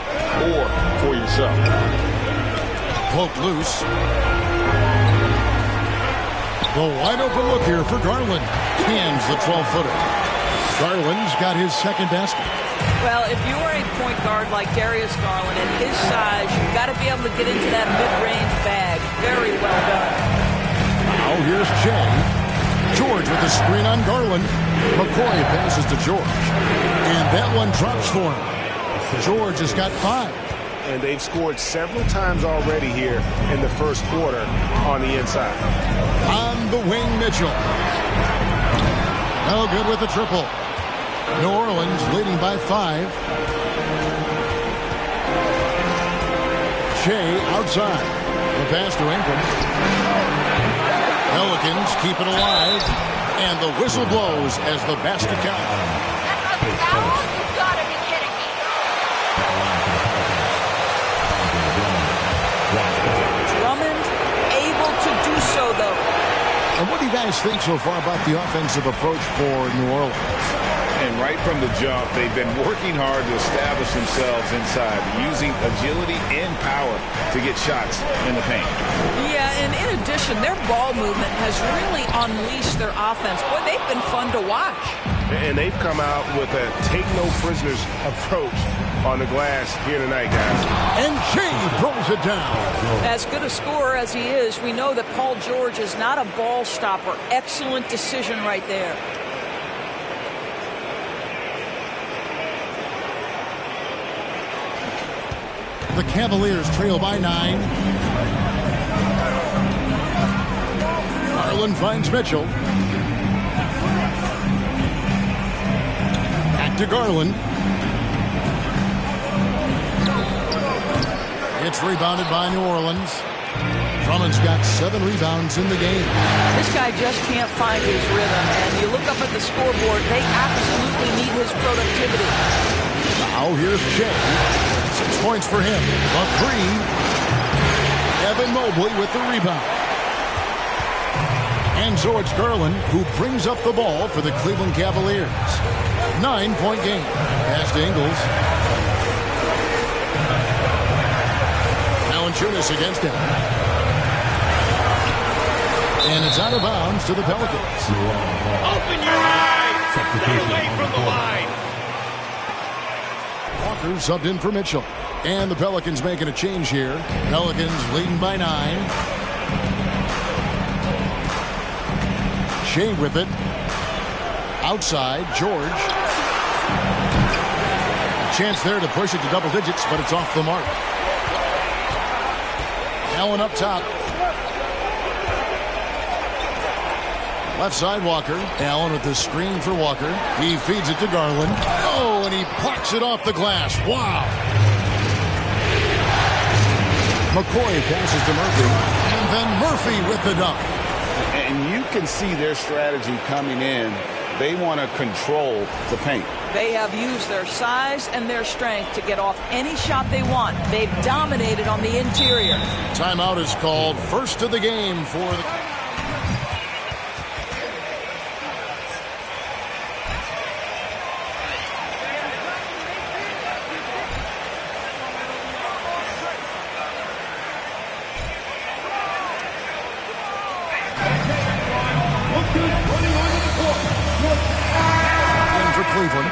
or for yourself. Poked loose. The wide open look here for Garland. Hands the 12-footer. Garland's got his second basket. Well, if you are a point guard like Darius Garland at his size, you've got to be able to get into that mid-range bag. Very well done. Now here's Che. George with the screen on Garland. McCoy passes to George. And that one drops for him. George has got 5. And they've scored several times already here in the first quarter on the inside. On the wing, Mitchell. No good with the triple. New Orleans leading by 5. Shea outside. The pass to Ingram. Pelicans keep it alive. And the whistle blows as the basket count. Drummond able to do so, though. And what do you guys think so far about the offensive approach for New Orleans? And right from the jump, they've been working hard to establish themselves inside, using agility and power to get shots in the paint. Yeah, and in addition, their ball movement has really unleashed their offense. Boy, they've been fun to watch. And they've come out with a take-no-prisoners approach on the glass here tonight, guys. And Shea throws it down. As good a scorer as he is, we know that Paul George is not a ball stopper. Excellent decision right there. The Cavaliers trail by 9. Garland finds Mitchell. Back to Garland. It's rebounded by New Orleans. Drummond's got 7 rebounds in the game. This guy just can't find his rhythm, and you look up at the scoreboard, they absolutely need his productivity. Now here's Shea. 6 points for him. A 3. Evan Mobley with the rebound. And so it's Garland who brings up the ball for the Cleveland Cavaliers. 9-point game. Pass to Ingles. Valanciunas against him. And it's out of bounds to the Pelicans. Open your eyes! Stay away from the line! Walker subbed in for Mitchell. And the Pelicans making a change here. Pelicans leading by 9. Shea with it. Outside, George. A chance there to push it to double digits, but it's off the mark. Allen up top. Left side, Walker. Allen with the screen for Walker. He feeds it to Garland. Oh, and he plucks it off the glass. Wow. McCoy passes to Murphy. And then Murphy with the dunk. And you can see their strategy coming in. They want to control the paint. They have used their size and their strength to get off any shot they want. They've dominated on the interior. Timeout is called. First of the game for the... Cleveland.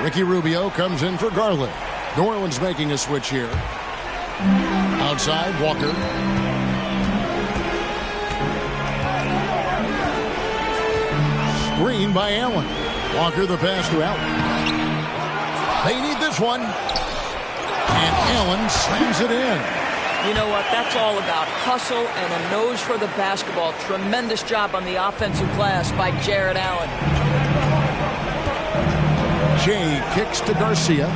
Ricky Rubio comes in for Garland. New Orleans making a switch here. Outside, Walker. Screen by Allen. Walker the pass to Allen. They need this one. And Allen slams it in. You know what? That's all about hustle and a nose for the basketball. Tremendous job on the offensive glass by Jared Allen. Jay kicks to Garcia.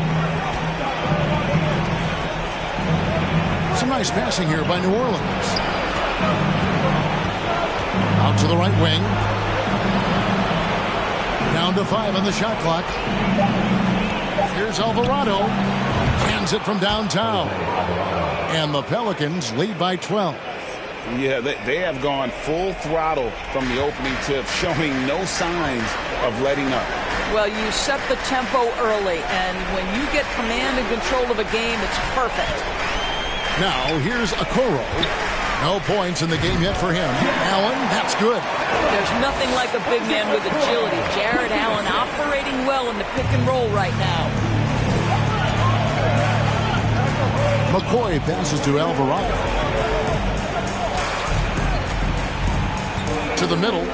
Some nice passing here by New Orleans. Out to the right wing. Down to 5 on the shot clock. Here's Alvarado. Hands it from downtown. And the Pelicans lead by 12. Yeah, they have gone full throttle from the opening tip, showing no signs of letting up. Well, you set the tempo early, and when you get command and control of a game, it's perfect. Now, here's Okoro. No points in the game yet for him. Allen, that's good. There's nothing like a big man with agility. Jared Allen operating well in the pick and roll right now. McCoy passes to Alvarado. To the middle.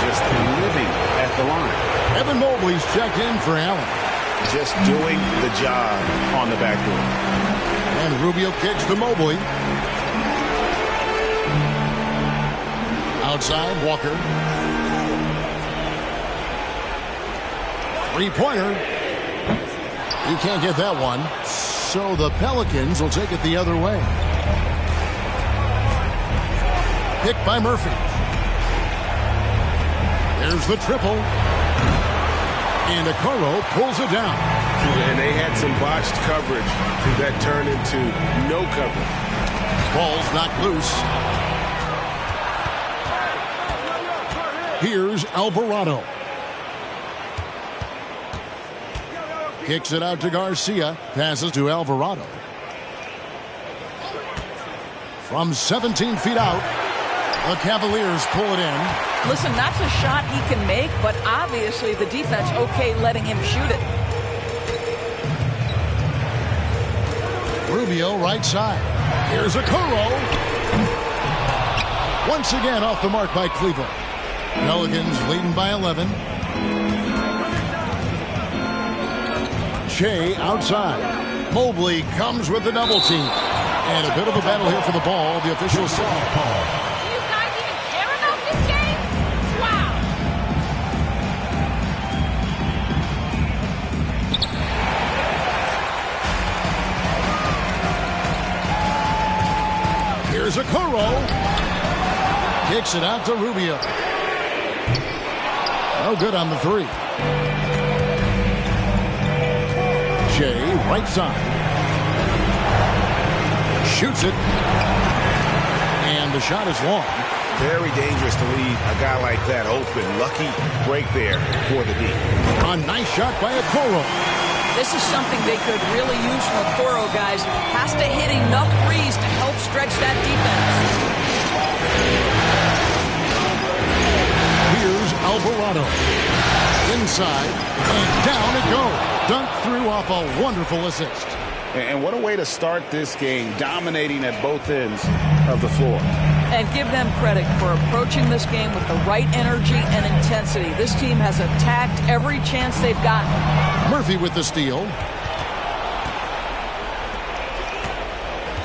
Just living at the line. Evan Mobley's checked in for Allen. Just doing the job on the backboard. And Rubio kicks to Mobley. Outside, Walker. Three-pointer. He can't get that one. So the Pelicans will take it the other way. Picked by Murphy. There's the triple. And Okoro pulls it down. And they had some botched coverage that turned into no coverage. Ball's knocked loose. Here's Alvarado. Kicks it out to Garcia. Passes to Alvarado. From 17 feet out, the Cavaliers pull it in. Listen, that's a shot he can make, but obviously the defense okay letting him shoot it. Rubio right side. Here's Okoro. Once again off the mark by Cleveland. Pelicans leading by 11. Shea outside. Mobley comes with the double team. And a bit of a battle here for the ball. The officials say. Do you guys even care about this game? Wow. Here's Okoro. Kicks it out to Rubio. No good on the three. Shea, right side. Shoots it. And the shot is long. Very dangerous to leave a guy like that open. Lucky break there for the D. A nice shot by Okoro. This is something they could really use from Okoro, guys. Has to hit enough threes to help stretch that defense. Here's Alvarado. Inside, and down it goes. Dunked through off a wonderful assist. And what a way to start this game, dominating at both ends of the floor. And give them credit for approaching this game with the right energy and intensity. This team has attacked every chance they've gotten. Murphy with the steal.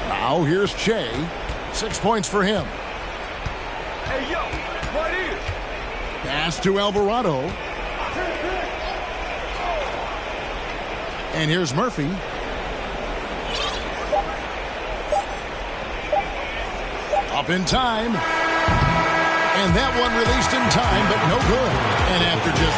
Now here's Shea. 6 points for him. Hey, yo, right here. Pass to Alvarado. And here's Murphy. Up in time. And that one released in time, but no good. And after just...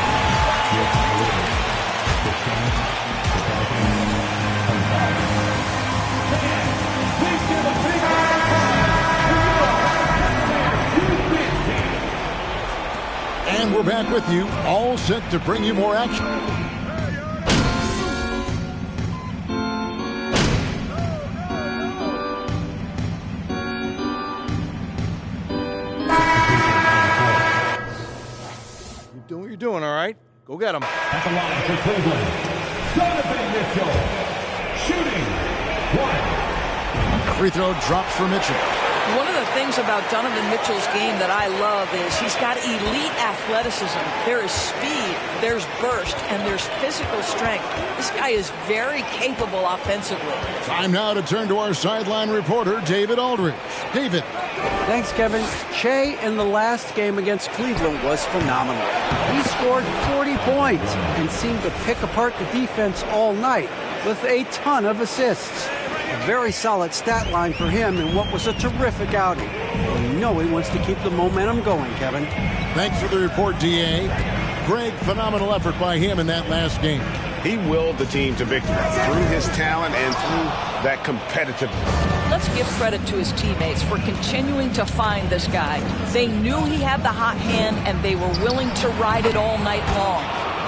And we're back with you, all set to bring you more action. Keep doing what you're doing, all right? Go get him. At the line for Cleveland, Donovan Mitchell. Shooting. 1. Free throw drops for Mitchell. One of the things about Donovan Mitchell's game that I love is he's got elite athleticism. There is speed, there's burst, and there's physical strength. This guy is very capable offensively. Time now to turn to our sideline reporter, David Aldridge. David. Thanks, Kevin. Shea in the last game against Cleveland was phenomenal. He scored 40 points and seemed to pick apart the defense all night with a ton of assists. A very solid stat line for him in what was a terrific outing. We know he wants to keep the momentum going, Kevin. Thanks for the report, D.A. Greg, phenomenal effort by him in that last game. He willed the team to victory through his talent and through that competitiveness. Let's give credit to his teammates for continuing to find this guy. They knew he had the hot hand, and they were willing to ride it all night long.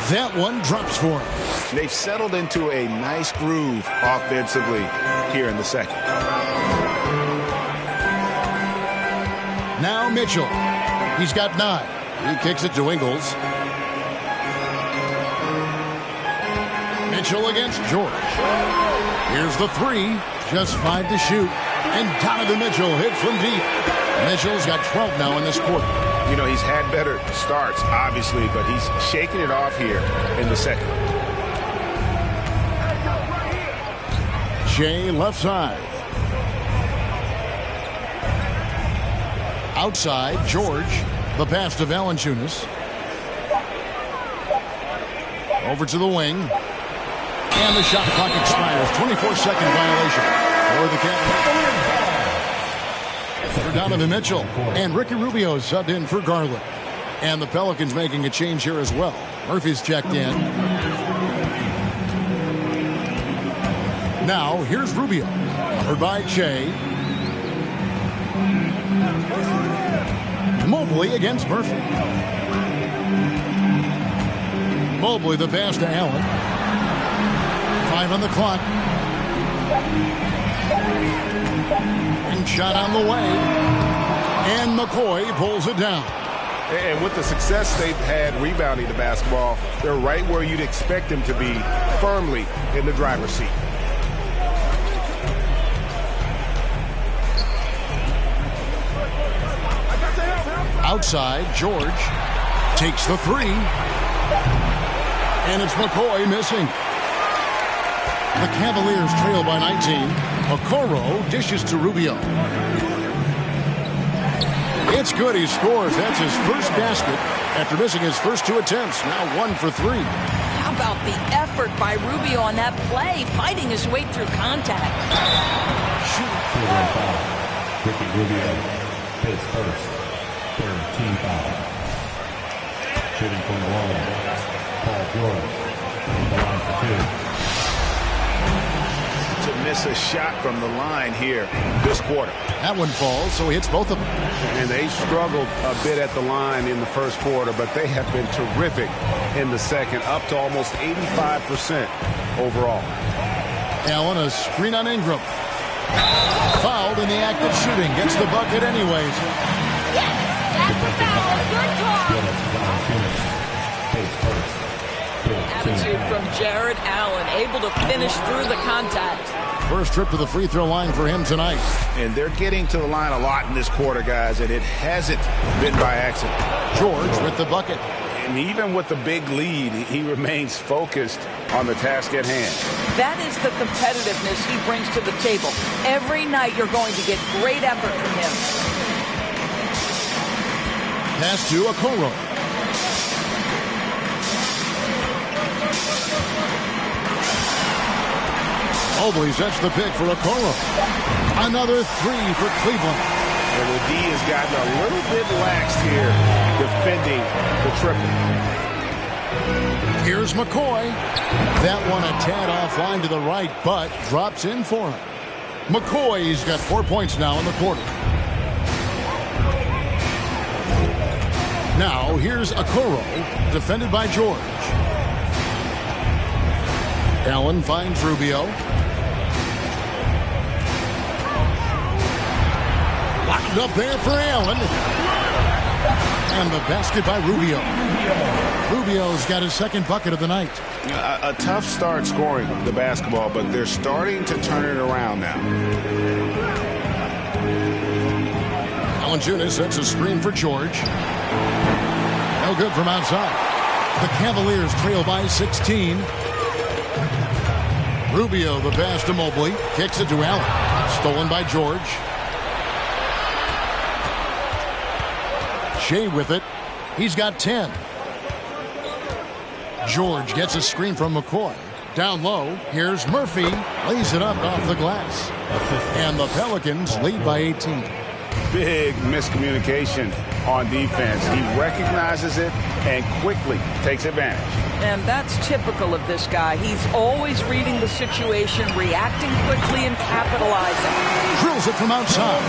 That one drops for him. They've settled into a nice groove offensively here in the second. Now Mitchell. He's got 9. He kicks it to Ingles. Mitchell against George. Here's the 3. Just 5 to shoot. And Donovan Mitchell hits from deep. Mitchell's got 12 now in this quarter. You know, he's had better starts, obviously, but he's shaking it off here in the second. Shea left side. Outside, George. The pass to Valanciunas. Over to the wing. And the shot clock expires. 24-second violation for the Cavaliers. For Donovan Mitchell. And Ricky Rubio subbed in for Garland. And the Pelicans making a change here as well. Murphy's checked in. Now, here's Rubio. Covered by Shea. Mobley against Murphy. Mobley the pass to Allen. 5 on the clock. And shot on the way. And McCoy pulls it down. And with the success they've had rebounding the basketball, they're right where you'd expect them to be, firmly in the driver's seat. Outside, George takes the 3. And it's McCoy missing. The Cavaliers trail by 19. Okoro dishes to Rubio. It's good. He scores. That's his first basket after missing his first 2 attempts. Now 1 for 3. How about the effort by Rubio on that play, fighting his way through contact? Ricky Rubio, his first. Third team foul. Shooting from the wall. Paul George. The line for 2. To miss a shot from the line here this quarter. That one falls, so he hits both of them. And they struggled a bit at the line in the first quarter, but they have been terrific in the second, up to almost 85% overall. Allen, a screen on Ingram. Fouled in the act of shooting. Gets the bucket anyways. That's a foul. Good call. Attitude from Jared Allen, able to finish through the contact. First trip to the free throw line for him tonight. And they're getting to the line a lot in this quarter, guys, and it hasn't been by accident. George with the bucket. And even with the big lead, he remains focused on the task at hand. That is the competitiveness he brings to the table. Every night you're going to get great effort from him. Pass to Okoro. Mobley sets the pick for Okoro. Another 3 for Cleveland. And the D has gotten a little bit lax here defending the triple. Here's McCoy. That one a tad offline to the right, but drops in for him. McCoy's got 4 points now in the quarter. Now here's Okoro, defended by George. Allen finds Rubio. Locked up there for Allen. And the basket by Rubio. Rubio's got his second bucket of the night. A tough start scoring the basketball, but they're starting to turn it around now. Valanciunas sets a screen for George. No good from outside. The Cavaliers trail by 16. Rubio, the pass to Mobley. Kicks it to Allen. Stolen by George. Shea with it. He's got 10. George gets a screen from McCoy. Down low, here's Murphy. Lays it up off the glass. And the Pelicans lead by 18. Big miscommunication on defense. He recognizes it and quickly takes advantage. And that's typical of this guy. He's always reading the situation, reacting quickly, and capitalizing. Drills it from outside.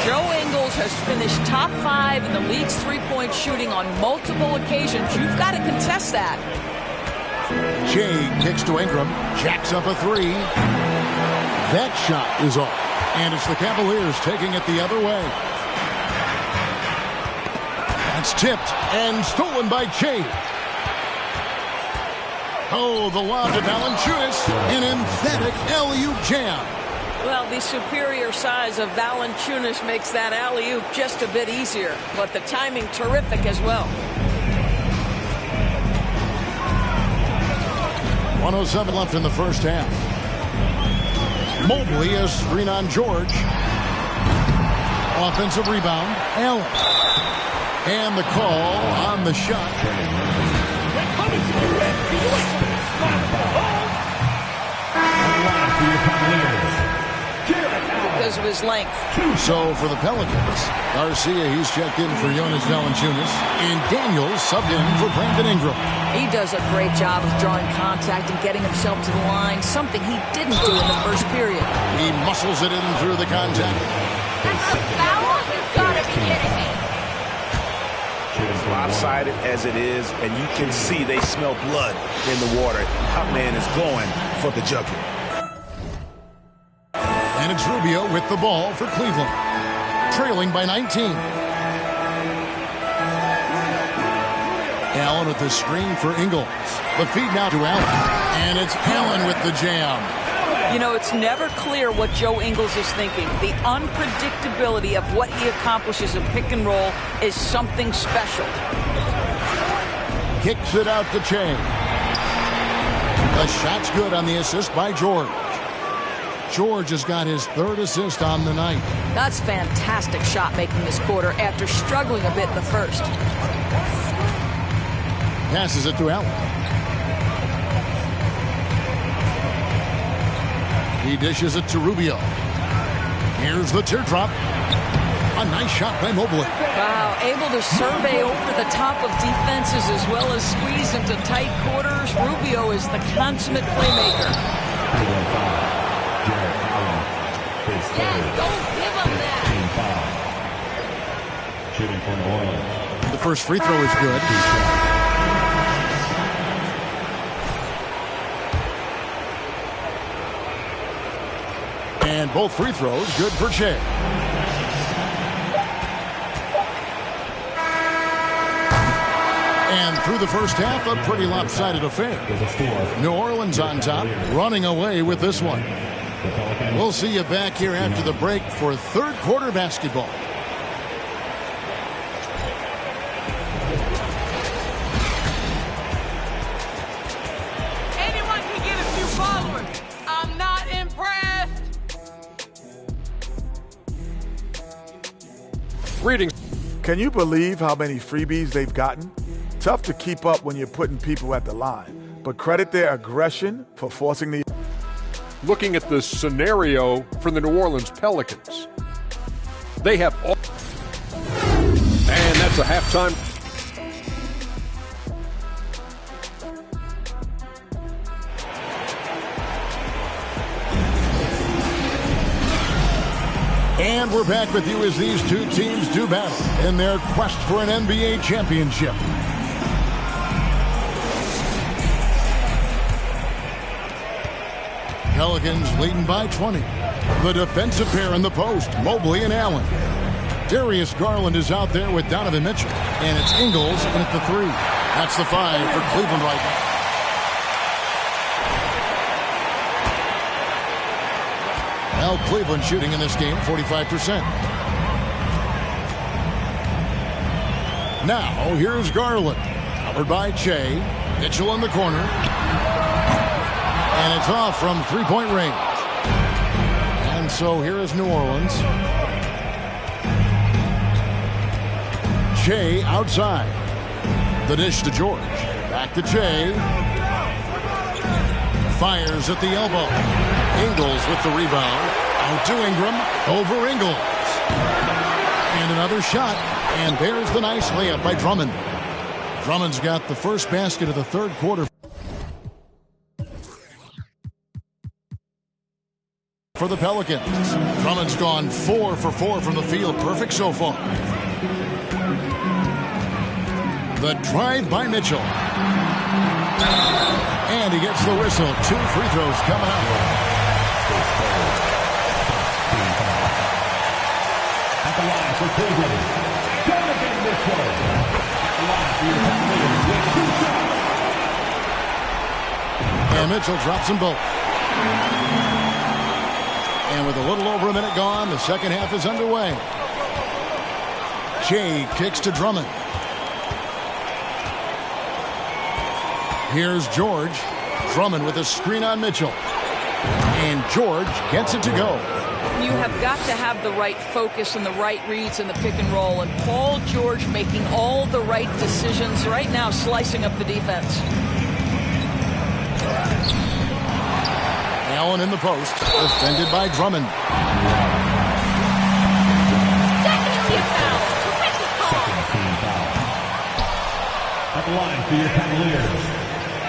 Joe Ingles has finished top 5 in the league's three-point shooting on multiple occasions. You've got to contest that. Shea kicks to Ingram. Jacks up a three. That shot is off. And it's the Cavaliers taking it the other way. That's tipped and stolen by Shea. Oh, the lob to Valanciunas. An emphatic alley-oop jam. Well, the superior size of Valanciunas makes that alley-oop just a bit easier. But the timing terrific as well. 1:07 left in the first half. Mobley a screen on George. Offensive rebound. Allen. And the call on the shot. Because of his length. So for the Pelicans, Garcia, he's checked in for Jonas Valanciunas. And Daniels subbed in for Brandon Ingram. He does a great job of drawing contact and getting himself to the line, something he didn't do in the first period. He muscles it in through the contact. That's a foul? You've got to be kidding me. As lopsided as it is, and you can see they smell blood in the water. Hot man is going for the jugular. And it's Rubio with the ball for Cleveland. Trailing by 19. Allen with the screen for Ingles. The feed now to Allen. And it's Allen with the jam. You know, it's never clear what Joe Ingles is thinking. The unpredictability of what he accomplishes in pick and roll is something special. Kicks it out to Che. The shot's good on the assist by George. George has got his third assist on the night. That's fantastic shot making this quarter after struggling a bit in the first. Passes it to Allen. He dishes it to Rubio. Here's the teardrop. A nice shot by Mobley. Wow, able to survey over the top of defenses as well as squeeze into tight quarters. Rubio is the consummate playmaker. Yes, don't give him that. Shooting from the Orleans. The first free throw is good. And both free throws good for Shea. And through the first half, a pretty lopsided affair. New Orleans on top, running away with this one. We'll see you back here after the break for third quarter basketball. Anyone can get a few followers. I'm not impressed. Greetings. Can you believe how many freebies they've gotten? Tough to keep up when you're putting people at the line, but credit their aggression for forcing the... Looking at the scenario for the New Orleans Pelicans. They have all... And that's a halftime. And we're back with you as these two teams do battle in their quest for an NBA championship. Pelicans leading by 20. The defensive pair in the post, Mobley and Allen. Darius Garland is out there with Donovan Mitchell. And it's Ingles at the three. That's the 5 for Cleveland right now. Well, Cleveland shooting in this game 45%. Now, here's Garland. Covered by Che. Mitchell in the corner. And it's off from three-point range. And so here is New Orleans. Che outside. The dish to George. Back to Che. Fires at the elbow. Ingles with the rebound. Out to Ingram. Over Ingles. And another shot. And there's the nice layup by Drummond. Drummond's got the first basket of the third quarter for the Pelicans. Drummond's gone 4 for 4 from the field. Perfect so far. The drive by Mitchell. And he gets the whistle. 2 free throws coming up. At the line for Cleveland, Donovan Mitchell. And Mitchell drops them both. And with a little over a minute gone, the second half is underway. Che kicks to Drummond. Here's George. Drummond with a screen on Mitchell. And George gets it to go. You have got to have the right focus and the right reads in the pick and roll. And Paul George making all the right decisions right now, slicing up the defense. Allen in the post. Defended by Drummond. Second team foul. At the line for your Cavaliers,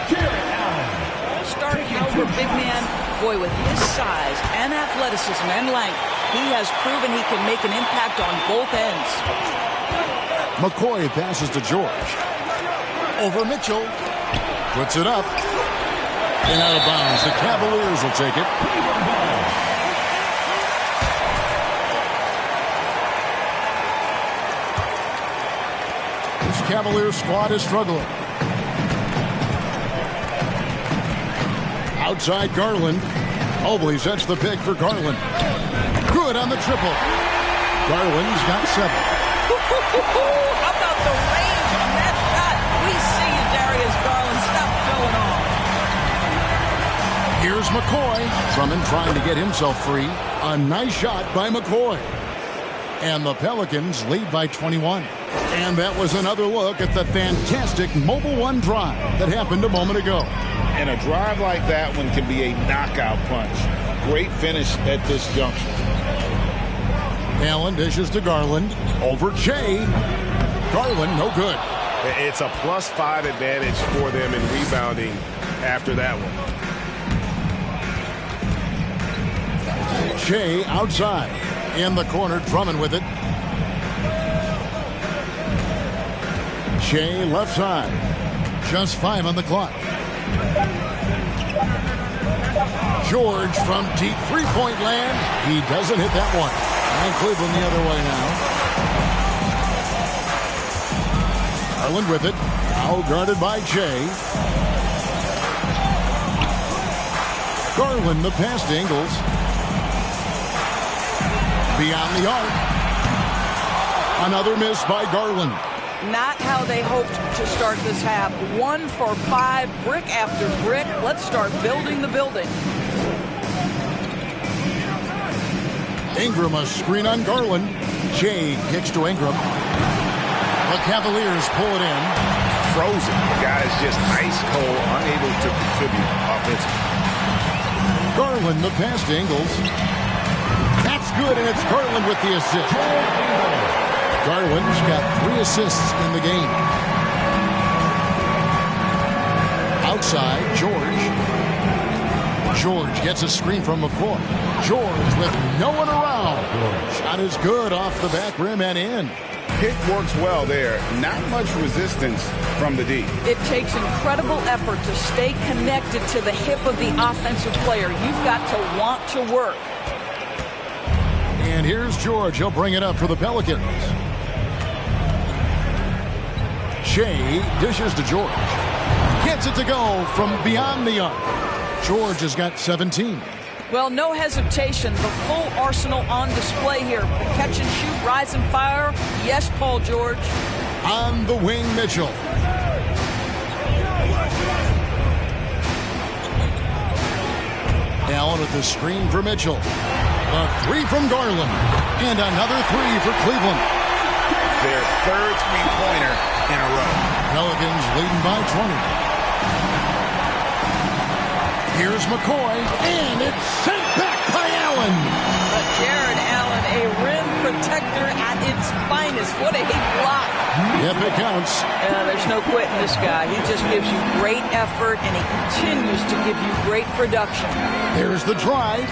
Jared Allen. All-star caliber big man. Boy, with his size and athleticism and length, he has proven he can make an impact on both ends. McCoy passes to George. Over Mitchell. Puts it up. And out of bounds. The Cavaliers will take it. This Cavaliers squad is struggling. Outside Garland. Mobley sets the pick for Garland. Good on the triple. Garland's got 7. How about the range on that shot? We see you, Darius Garland. Stop showing off. Here's McCoy. Drummond trying to get himself free. A nice shot by McCoy. And the Pelicans lead by 21. And that was another look at the fantastic Mobile One drive that happened a moment ago. And a drive like that one can be a knockout punch. Great finish at this juncture. Allen dishes to Garland. Over Che. Garland, no good. It's a +5 advantage for them in rebounding after that one. Che outside. In the corner, Drummond with it. Che left side. Just 5 on the clock. George from deep three-point land. He doesn't hit that one. And Cleveland the other way now. Garland with it. Now guarded by Che. Garland the pass to Ingles. Beyond the arc. Another miss by Garland. Not how they hoped to start this half. 1 for 5, brick after brick. Let's start building the building. Ingram a screen on Garland. Che kicks to Ingram. The Cavaliers pull it in. Frozen. The guy is just ice cold, unable to contribute offensively. Garland the pass to Ingles. That's good, and it's Garland with the assist. Garland's got 3 assists in the game. Outside, George. George gets a screen from McCoy. George with no one around. Shot is good off the back rim and in. Pick works well there. Not much resistance from the D. It takes incredible effort to stay connected to the hip of the offensive player. You've got to want to work. And here's George. He'll bring it up for the Pelicans. Shea dishes to George. Gets it to go from beyond the arc. George has got 17. Well, no hesitation. The full arsenal on display here. Catch and shoot, rise and fire. Yes, Paul George. On the wing, Mitchell. Allen with the screen for Mitchell. A three from Garland. And another three for Cleveland. Their third three-pointer in a row. Pelicans leading by 20. Here's McCoy, and it's sent back by Allen. Jared Allen, a rim protector at its finest. What a block. Yep, it counts. There's no quitting this guy. He just gives you great effort, and he continues to give you great production. There's the drive.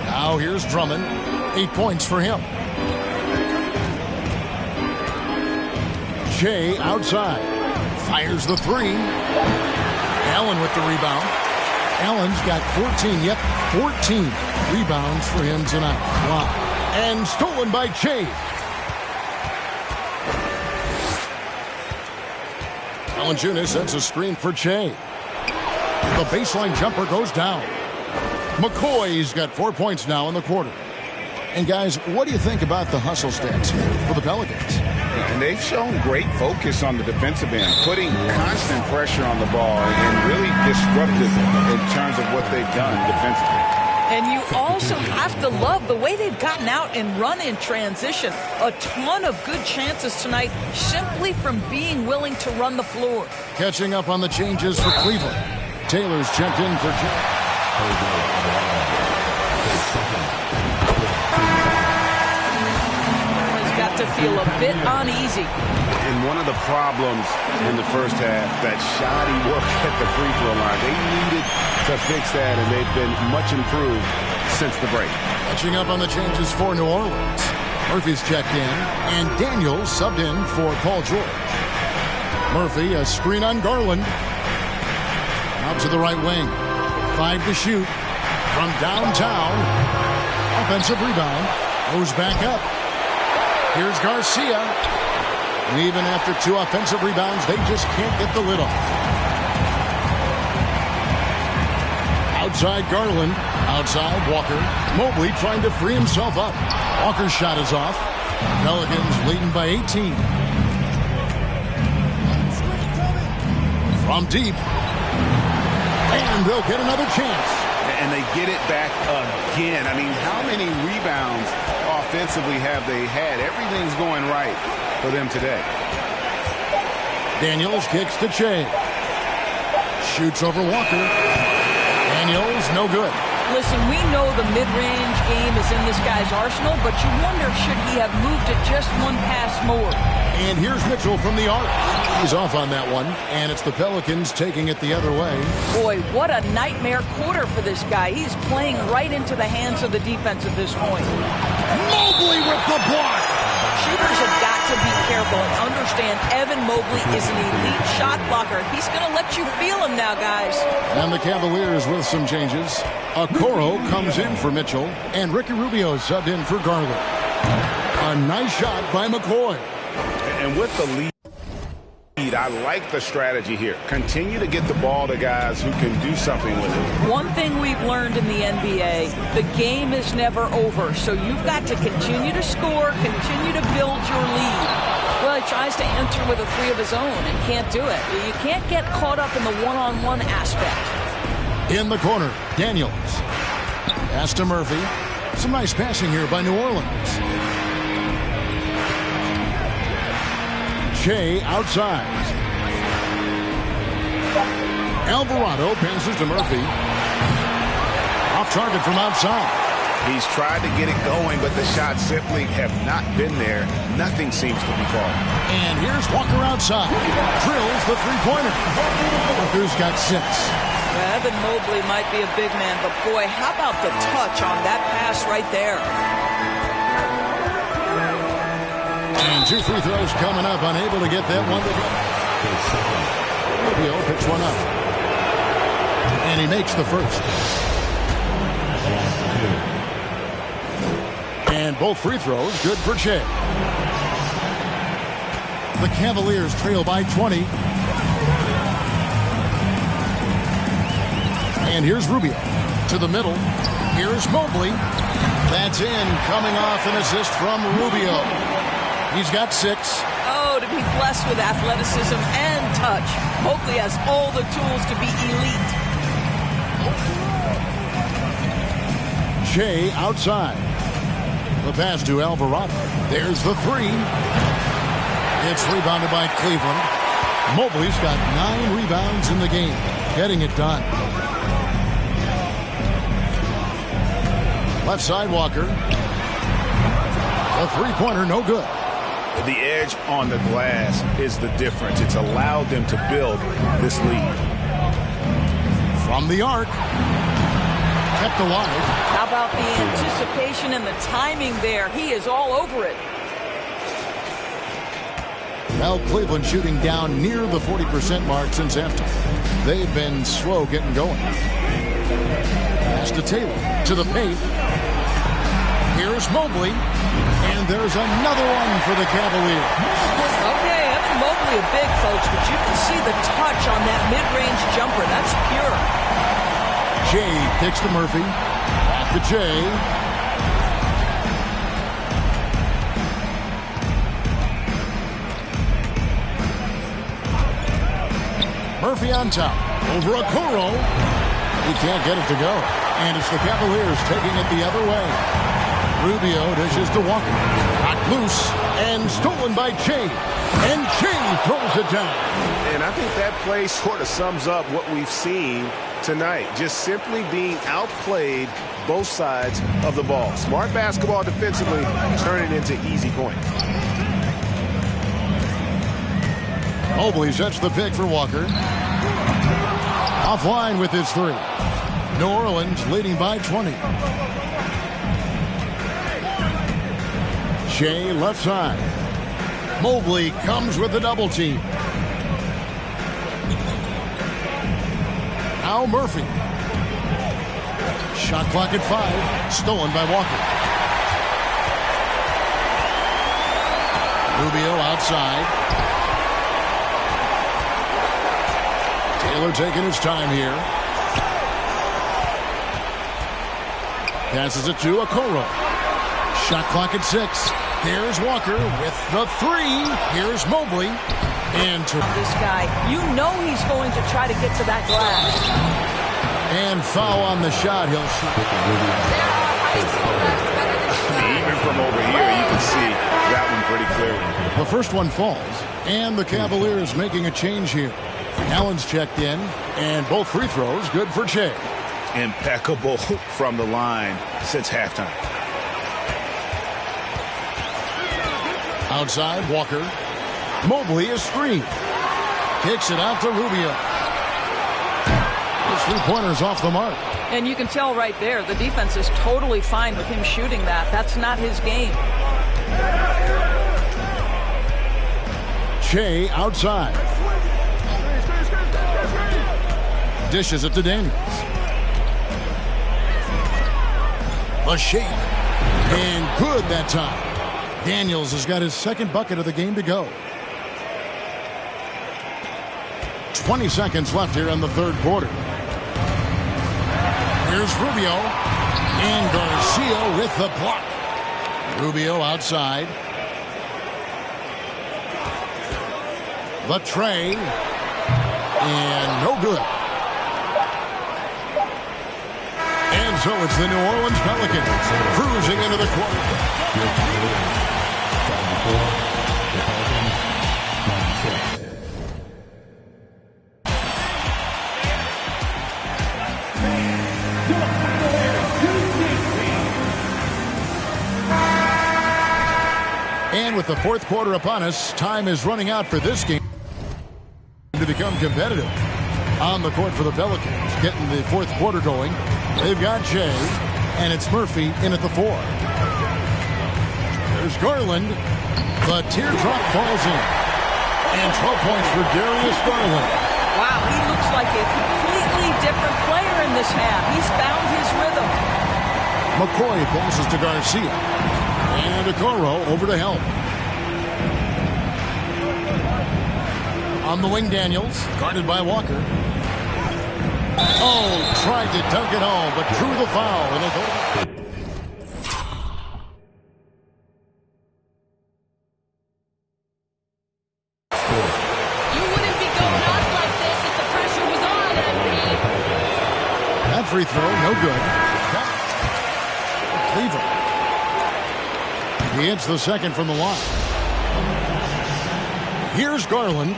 Now here's Drummond. 8 points for him. Shea outside. Fires the three. Allen with the rebound. Allen's got 14. Yep, 14 rebounds for him tonight. Wow. And stolen by Shea. Valanciunas sets a screen for Shea. The baseline jumper goes down. McCoy's got 4 points now in the quarter. And guys, what do you think about the hustle stats for the Pelicans? And they've shown great focus on the defensive end, putting constant pressure on the ball and really disruptive in terms of what they've done defensively. And you also have to love the way they've gotten out and run in transition. A ton of good chances tonight simply from being willing to run the floor. Catching up on the changes for Cleveland. Taylor's checked in for to feel a bit uneasy. And one of the problems in the first half, that shoddy work at the free throw line. They needed to fix that, and they've been much improved since the break. Catching up on the changes for New Orleans. Murphy's checked in, and Daniels subbed in for Paul George. Murphy, a screen on Garland. Out to the right wing. 5 to shoot. From downtown. Offensive rebound. Goes back up. Here's Garcia. And even after 2 offensive rebounds, they just can't get the lid off. Outside Garland. Outside Walker. Mobley trying to free himself up. Walker's shot is off. Pelicans leading by 18. From deep. And they'll get another chance. And they get it back again. I mean, how many rebounds offensively have they had? Everything's going right for them today. Daniels kicks to Shea. Shoots over Walker. Daniels, no good. Listen, we know the mid-range game is in this guy's arsenal, but you wonder, should he have moved it just one pass more? And here's Mitchell from the arc. He's off on that one, and it's the Pelicans taking it the other way. Boy, what a nightmare quarter for this guy. He's playing right into the hands of the defense at this point. Mobley with the block. Shooters have got to be careful and understand Evan Mobley is an elite shot blocker. He's going to let you feel him now, guys. And the Cavaliers with some changes. Okoro comes in for Mitchell, and Ricky Rubio subbed in for Garland. A nice shot by McCoy. And with the lead, I like the strategy here. Continue to get the ball to guys who can do something with it. One thing we've learned in the NBA, the game is never over. So you've got to continue to score, continue to build your lead. Well, he tries to enter with a three of his own and can't do it. You can't get caught up in the one-on-one aspect. In the corner, Daniels. Pass to Murphy. Some nice passing here by New Orleans. Shea outside. Alvarado passes to Murphy. Off target from outside. He's tried to get it going, but the shots simply have not been there. Nothing seems to be falling. And here's Walker outside. Drills the three-pointer. Walker's got 6. Evan Mobley might be a big man, but boy, how about the touch on that pass right there? And 2 free throws coming up, unable to get that one to go. Rubio picks one up. And he makes the first. And both free throws good for Shea. The Cavaliers trail by 20. And here's Rubio to the middle. Here's Mobley. That's in, coming off an assist from Rubio. He's got 6. Oh, to be blessed with athleticism and touch. Mobley has all the tools to be elite. Shea outside. The pass to Alvarado. There's the 3. It's rebounded by Cleveland. Mobley's got 9 rebounds in the game, getting it done. Left side, Walker. A three-pointer, no good. The edge on the glass is the difference. It's allowed them to build this lead. From the arc. Kept alive. How about the anticipation and the timing there? He is all over it. Now Cleveland shooting down near the 40% mark since halftime. They've been slow getting going. Pass to Taylor. To the paint. Here's Mobley. And there's another one for the Cavaliers. Okay, that's Mobley a big, folks, but you can see the touch on that mid-range jumper. That's pure. Jay kicks to Murphy. Back to Jay. Murphy on top. Over Okoro. He can't get it to go. And it's the Cavaliers taking it the other way. Rubio dishes to Walker. Knocked loose and stolen by Jay. And Jay throws it down. And I think that play sort of sums up what we've seen tonight. Just simply being outplayed both sides of the ball. Smart basketball defensively, turning into easy points. Mobley sets the pick for Walker. Offline with his 3. New Orleans leading by 20. Shea left side. Mobley comes with the double team. Now Murphy. Shot clock at 5. Stolen by Walker. Rubio outside. Taylor taking his time here. Passes it to Okoro. Shot clock at 6. Here's Walker with the 3. Here's Mobley. And to this guy, you know he's going to try to get to that glass. And foul on the shot. He'll shoot. Even from over here, you can see that one pretty clearly. The first one falls. And the Cavaliers making a change here. Allen's checked in. And both free throws good for Shea. Impeccable from the line since halftime. Outside, Walker. Mobley is screened. Kicks it out to Rubio. His three-pointer's off the mark. And you can tell right there, the defense is totally fine with him shooting that. That's not his game. Shea outside. Dishes it to Daniels. The shape. And good that time. Daniels has got his second bucket of the game to go. 20 seconds left here in the third quarter. Here's Rubio. And Garcia with the block. Rubio outside. The tray. And no good. And so it's the New Orleans Pelicans cruising into the quarter. And with the fourth quarter upon us, time is running out for this game to become competitive. On the court for the Pelicans, getting the fourth quarter going. They've got Jay, and it's Murphy in at the 4. There's Garland. The teardrop falls in. And 12 points for Darius Garland. Wow, he looks like a completely different player in this half. He's found his rhythm. McCoy passes to Garcia. And Okoro over to help. On the wing, Daniels, guarded by Walker. Oh, tried to dunk it home, but drew the foul. And it'll go. That free throw, no good. Cleveland. He hits the second from the line. Here's Garland.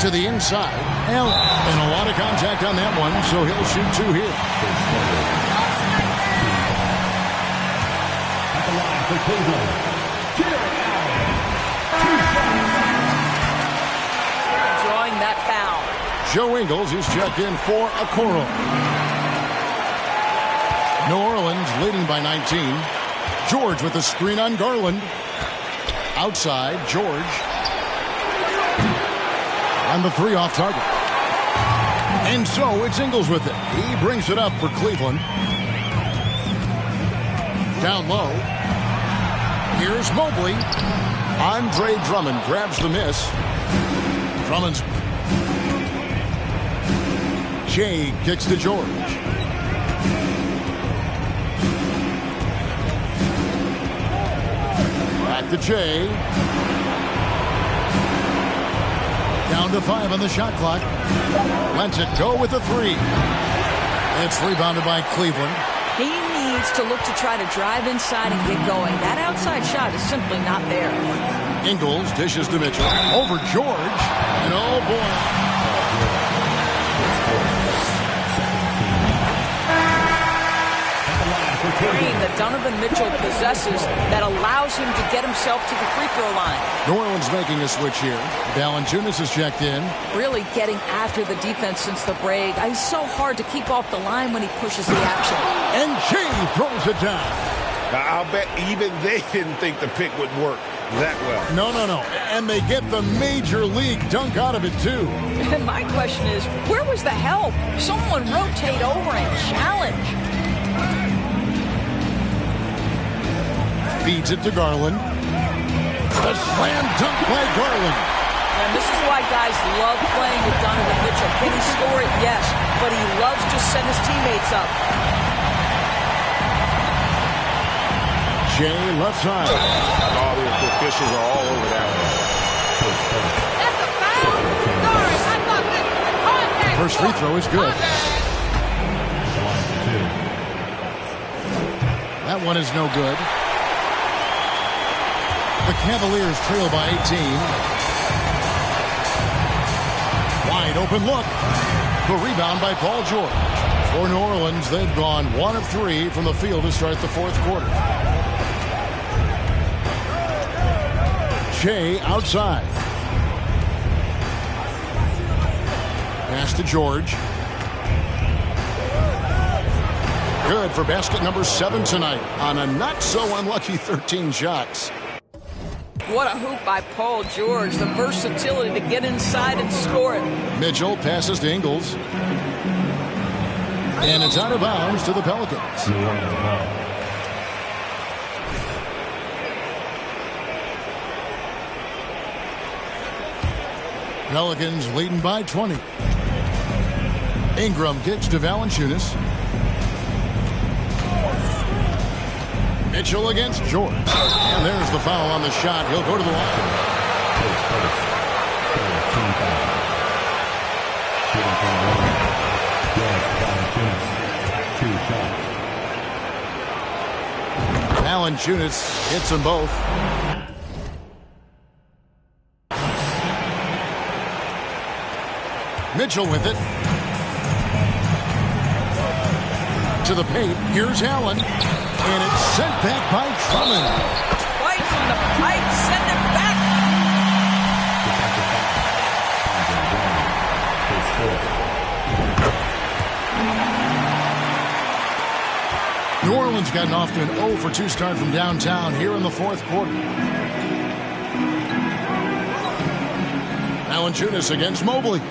To the inside. Allen. And a lot of contact on that one, so he'll shoot two here. At the line for Cleveland, Drawing that foul. Joe Ingles is checked in for Okoro. New Orleans leading by 19. George with the screen on Garland. Outside, George. And the three off target. And so it's Ingles with it. He brings it up for Cleveland. Down low. Here's Mobley. Andre Drummond grabs the miss. Drummond's. Jay kicks to George. Back to Jay. Down to 5 on the shot clock. Lets it go with the three. It's rebounded by Cleveland. He needs to look to try to drive inside and get going. That outside shot is simply not there. Ingles dishes to Mitchell. Over George. And oh boy. Screen that Donovan Mitchell possesses that allows him to get himself to the free throw line. New Orleans making a switch here. Valanciunas is checked in. Really getting after the defense since the break. He's so hard to keep off the line when he pushes the action. And Jay throws it down. I'll bet even they didn't think the pick would work that well. No. And they get the major league dunk out of it, too. And my question is, where was the help? Someone rotate over and challenge. Feeds it to Garland. A slam dunk by Garland. And this is why guys love playing with Donovan Mitchell. Can he score it? Yes. But he loves to set his teammates up. Jay left side. All the officials are all over that one. That's a foul? Sorry, I thought that was a contact. First free throw is good. That one is no good. The Cavaliers trail by 18. Wide open look. The rebound by Paul George. For New Orleans, they've gone 1 of 3 from the field to start the fourth quarter. Jay outside. Pass to George. Good for basket number 7 tonight on a not so unlucky 13 shots. What a hoop by Paul George. The versatility to get inside and score it. Mitchell passes to Ingles. And it's out of bounds to the Pelicans. Pelicans leading by 20. Ingram kicks to Valanciunas. Mitchell against George. And there's the foul on the shot. He'll go to the line. Valanciunas hits them both. Mitchell with it. To the paint. Here's Allen. And it's sent back by Drummond. Right from the pipe. Send it back. New Orleans gotten off to an 0 for 2 start from downtown here in the fourth quarter. Valanciunas against Mobley.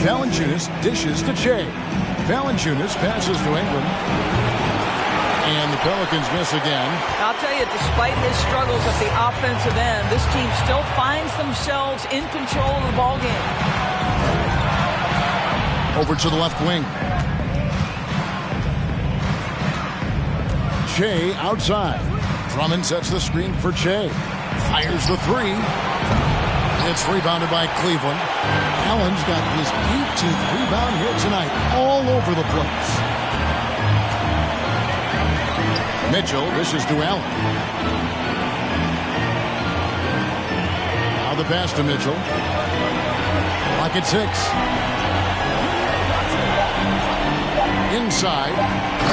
Valanciunas dishes to Che. Valanciunas passes to Ingram. And the Pelicans miss again. I'll tell you, despite his struggles at the offensive end, this team still finds themselves in control of the ball game. Over to the left wing. Shea outside. Drummond sets the screen for Shea. Fires the three. It's rebounded by Cleveland. Allen's got his 18th rebound here tonight, all over the place. Mitchell dishes to Allen. Now the pass to Mitchell. Clock at 6. Inside,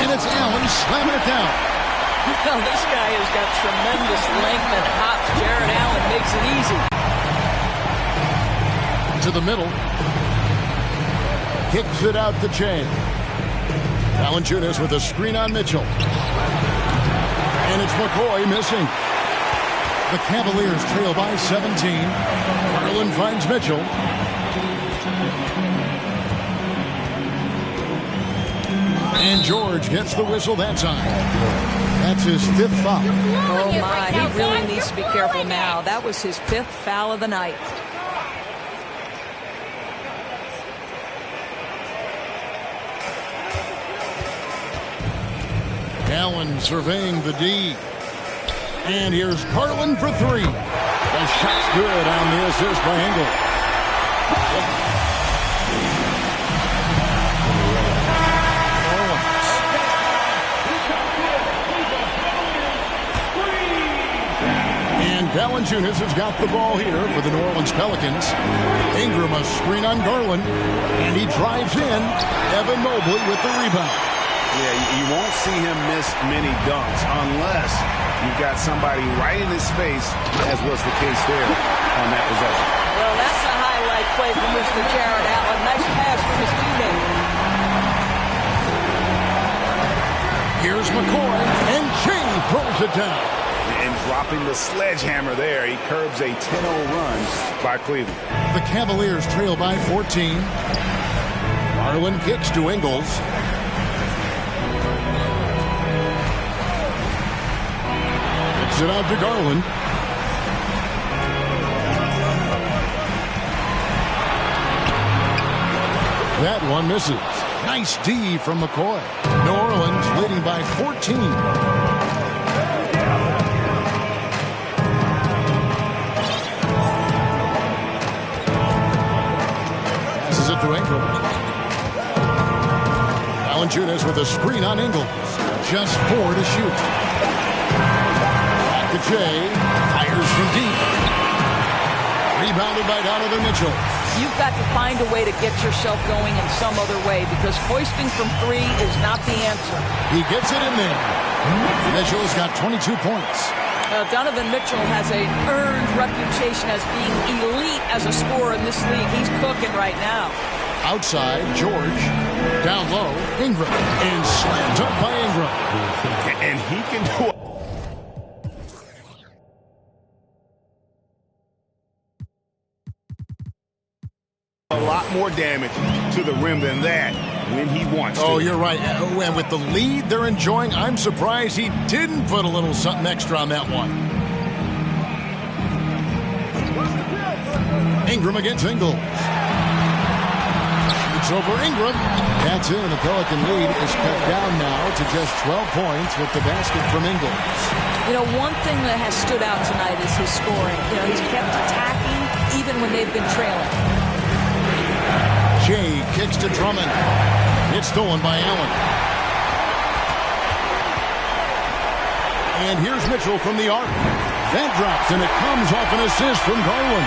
and it's Allen slamming it down. Well, this guy has got tremendous length and hops. Jared Allen makes it easy. To the middle. Kicks it out to Chain. Valanciunas with a screen on Mitchell. And it's McCoy missing. The Cavaliers trail by 17. Garland finds Mitchell. And George gets the whistle that time. That's his 5th foul. Oh, my. He really needs to be careful now. That was his 5th foul of the night. Allen surveying the D. And here's Garland for 3. The shot's good on the assist by Engel. And Valanciunas has got the ball here for the New Orleans Pelicans. Ingram a screen on Garland. And he drives in. Evan Mobley with the rebound. Yeah, you won't see him miss many dunks unless you've got somebody right in his face, as was the case there on that possession. Well, that's a highlight play from Mr. Jared Allen. Nice pass from his teammate. Here's McCoy, and Shea throws it down. And dropping the sledgehammer there, he curbs a 10-0 run by Cleveland. The Cavaliers trail by 14. Garland kicks to Ingles. Kicks it out to Garland. That one misses. Nice D from McCoy. New Orleans leading by 14. Passes it to Ingram. Valanciunas with a screen on Ingles. Just 4 to shoot. Back to Jay. Fires from deep. Rebounded by Donovan Mitchell. You've got to find a way to get yourself going in some other way because hoisting from 3 is not the answer. He gets it in there. Mitchell's got 22 points. Donovan Mitchell has an earned reputation as being elite as a scorer in this league. He's cooking right now. Outside, George. Down low, Ingram. And slammed up by Ingram. And he can do it. A lot more damage to the rim than that when he wants to. Oh, you're right. And with the lead they're enjoying, I'm surprised he didn't put a little something extra on that one. Ingram against Ingles. Shoots over Ingram. That's in. The Pelican lead is cut down now to just 12 points with the basket from Ingles. You know, one thing that has stood out tonight is his scoring. You know, he's kept attacking even when they've been trailing. Shea kicks to Drummond. It's stolen by Allen. And here's Mitchell from the arc. That drops, and it comes off an assist from Garland.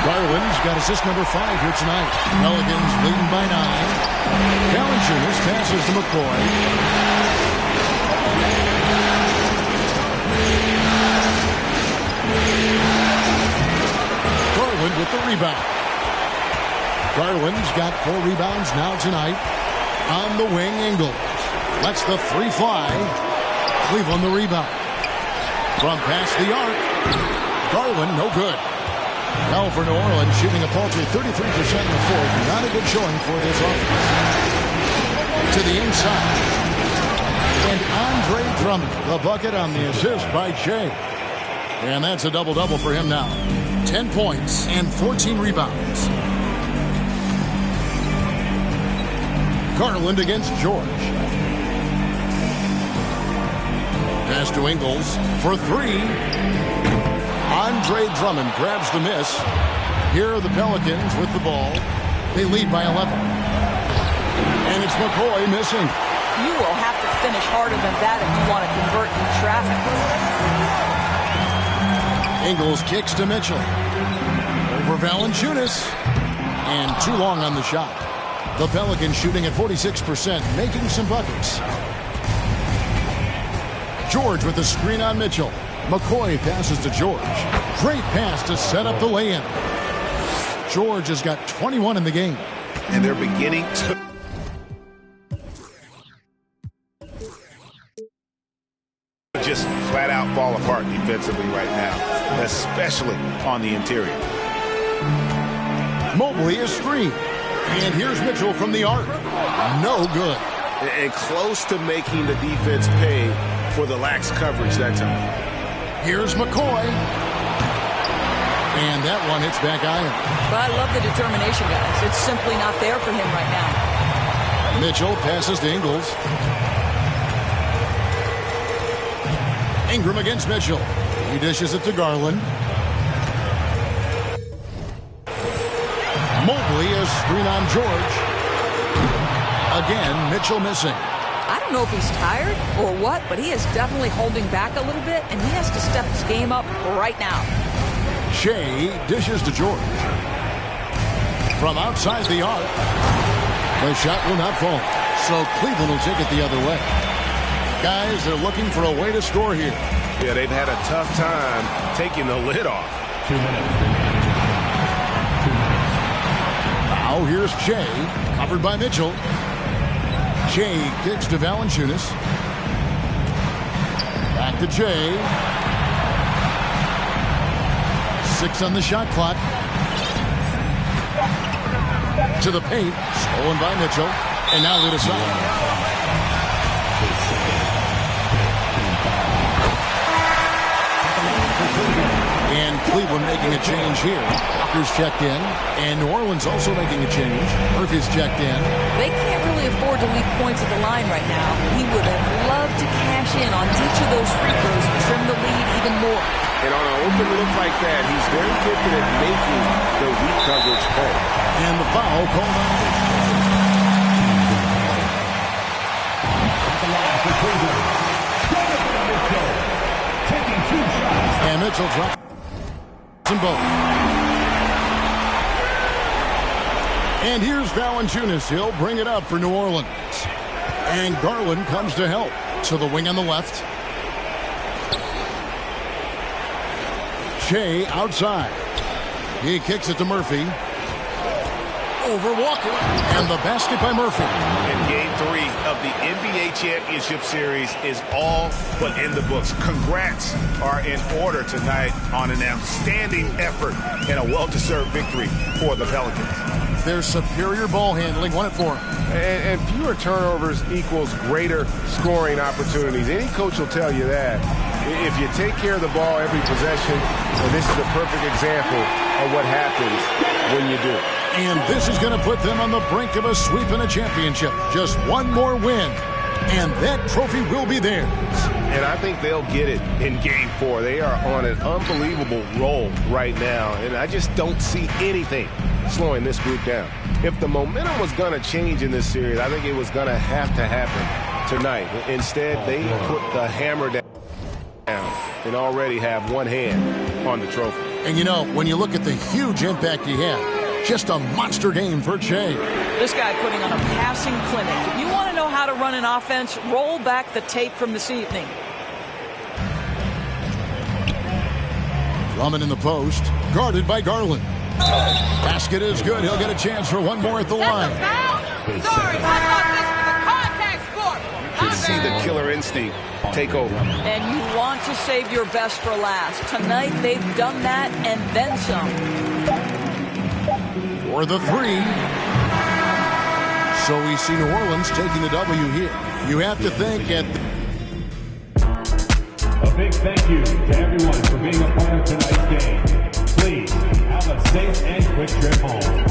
Garland's got assist number 5 here tonight. Pelicans leading by 9. Valanciunas passes to McCoy. Garland with the rebound. Garland's got 4 rebounds now tonight. On the wing, Ingles lets the 3 fly. Cleveland the rebound. From past the arc. Garland, no good. Now for New Orleans, shooting a paltry 33% in the fourth. Not a good showing for this offense. To the inside. And Andre Drummond, the bucket on the assist by Shea. And that's a double-double for him now. 10 points and 14 rebounds. Garland against George. Pass to Ingles for three. Andre Drummond grabs the miss. Here are the Pelicans with the ball. They lead by 11. And it's McCoy missing. You will have to finish harder than that if you want to convert in traffic. Ingles kicks to Mitchell. Over Valanciunas. And too long on the shot. The Pelicans shooting at 46%, making some buckets. George with the screen on Mitchell. McCoy passes to George. Great pass to set up the lay-in. George has got 21 in the game. And they're beginning to just flat out fall apart defensively right now, especially on the interior. Mobley is screened. And here's Mitchell from the arc. No good. And close to making the defense pay for the lax coverage that time. Here's McCoy. And that one hits back iron. But I love the determination, guys. It's simply not there for him right now. Mitchell passes to Ingles. Ingram against Mitchell. He dishes it to Garland. Mobley is screen on George. Again, Mitchell missing. I don't know if he's tired or what, but he is definitely holding back a little bit, and he has to step his game up right now. Shea dishes to George. From outside the arc. The shot will not fall. So Cleveland will take it the other way. Guys, they're looking for a way to score here. Yeah, they've had a tough time taking the lid off. 2 minutes. Now here's Shea, covered by Mitchell. Shea kicks to Valanciunas. Back to Shea. 6 on the shot clock. To the paint, stolen by Mitchell. And now to the side. And Cleveland making a change here. Walker's checked in. And New Orleans also making a change. Murphy's checked in. They can't really afford to leave points at the line right now. He would have loved to cash in on each of those free throws and trim the lead even more. And on an open look like that, he's very gifted at making the weak coverage pay. And the foul called on and Mitchell drops them both. And here's Valanciunas. He'll bring it up for New Orleans. And Garland comes to help. To the wing on the left. Shea outside. He kicks it to Murphy. Over Walker. And the basket by Murphy. And Game 3 of the NBA Championship Series is all but in the books. Congrats are in order tonight on an outstanding effort and a well-deserved victory for the Pelicans. Their superior ball handling won it for them. And fewer turnovers equals greater scoring opportunities. Any coach will tell you that. If you take care of the ball every possession, and this is a perfect example of what happens when you do. And this is going to put them on the brink of a sweep and a championship. Just one more win, and that trophy will be theirs. And I think they'll get it in Game 4. They are on an unbelievable roll right now, and I just don't see anything slowing this group down. If the momentum was going to change in this series, I think it was going to have to happen tonight. Instead, they put the hammer down and already have one hand on the trophy. And you know, when you look at the huge impact he had, just a monster game for Shea. This guy putting on a passing clinic. If you want to know how to run an offense, roll back the tape from this evening. Drummond in the post, guarded by Garland. Basket is good. He'll get a chance for one more at the line. Sorry, I thought this was a contact sport. To see the killer instinct take over. And you want to save your best for last. Tonight, they've done that and then some. For the three. So we see New Orleans taking the W here. You have to think at A big thank you to everyone for being a part of tonight's game. Please have a safe and quick trip home.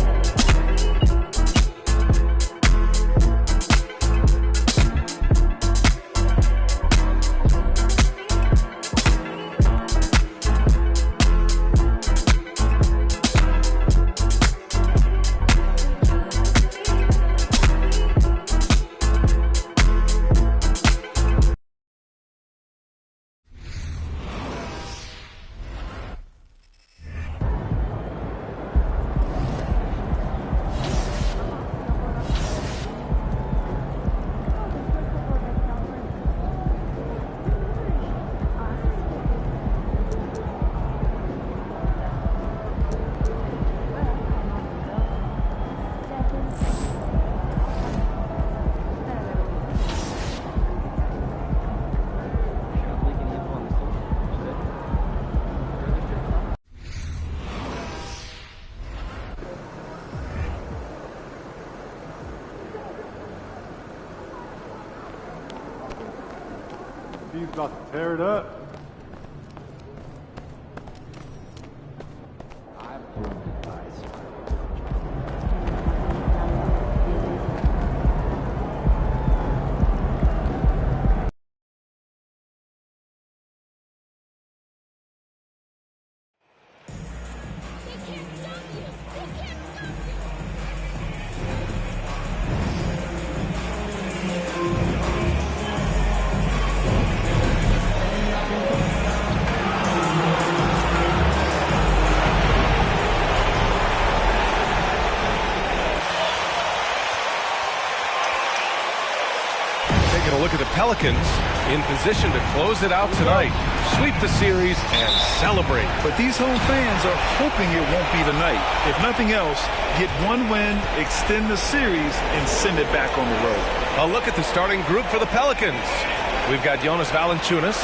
He's about to tear it up. Taking a look at the Pelicans in position to close it out tonight. Sweep the series and celebrate. But these home fans are hoping it won't be tonight. If nothing else, get one win, extend the series, and send it back on the road. A look at the starting group for the Pelicans. We've got Jonas Valanciunas,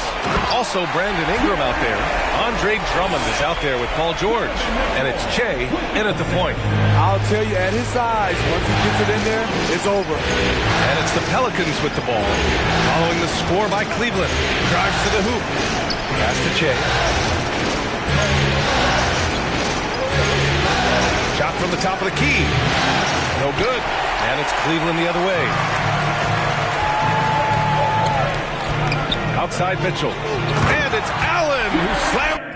also Brandon Ingram out there. Andre Drummond is out there with Paul George. And it's Che in at the point. I'll tell you, at his size, once he gets it in there, it's over. And it's the Pelicans with the ball. Following the score by Cleveland. Drives to the hoop. Pass to Che. Shot from the top of the key. No good. And it's Cleveland the other way. Outside Mitchell. And it's Allen who slammed.